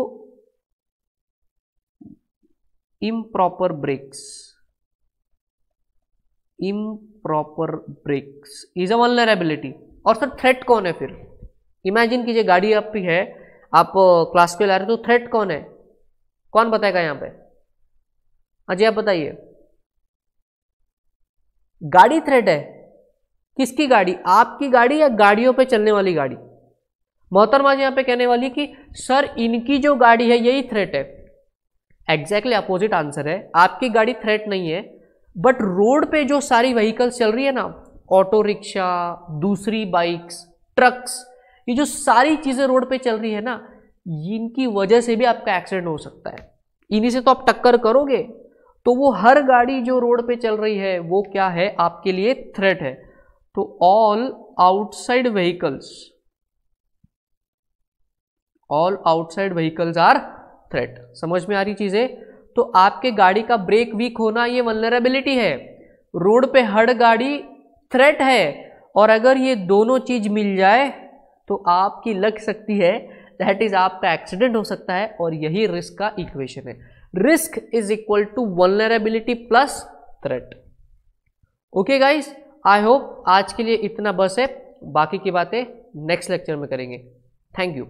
improper brakes, improper brakes is a vulnerability. और सर थ्रेट कौन है फिर? इमेजिन कीजिए गाड़ी आपकी है, आप क्लास पे ला रहे हो, तो थ्रेट कौन है? कौन बताएगा यहाँ पे? अजय आप बताइए। गाड़ी थ्रेट है? किसकी गाड़ी? आपकी गाड़ी या गाड़ियों पे चलने वाली गाड़ी? मोहतरमा जी यहाँ पे कहने वाली कि सर इनकी जो गाड़ी है यही थ्रेट है। एग्जैक्टली अपोजिट आंसर है, आपकी गाड़ी थ्रेट नहीं है, बट रोड पे जो सारी व्हीकल्स चल रही है ना, ऑटो रिक्शा, दूसरी बाइक्स, ट्रक्स, ये जो सारी चीजें रोड पे चल रही है ना, इनकी वजह से भी आपका एक्सीडेंट हो सकता है। इन्हीं से तो आप टक्कर करोगे, तो वो हर गाड़ी जो रोड पे चल रही है वो क्या है? आपके लिए थ्रेट है। तो all outside vehicles are threat. समझ में आ रही चीजें? तो आपके गाड़ी का ब्रेक वीक होना ये वल्नरेबिलिटी है, रोड पे हर गाड़ी थ्रेट है, और अगर ये दोनों चीज मिल जाए तो आपकी लग सकती है, दैट इज आपका एक्सीडेंट हो सकता है। और यही रिस्क का इक्वेशन है, risk is equal to vulnerability plus threat. Okay guys, I hope आज के लिए इतना बस है, बाकी की बातें नेक्स्ट लेक्चर में करेंगे। Thank you.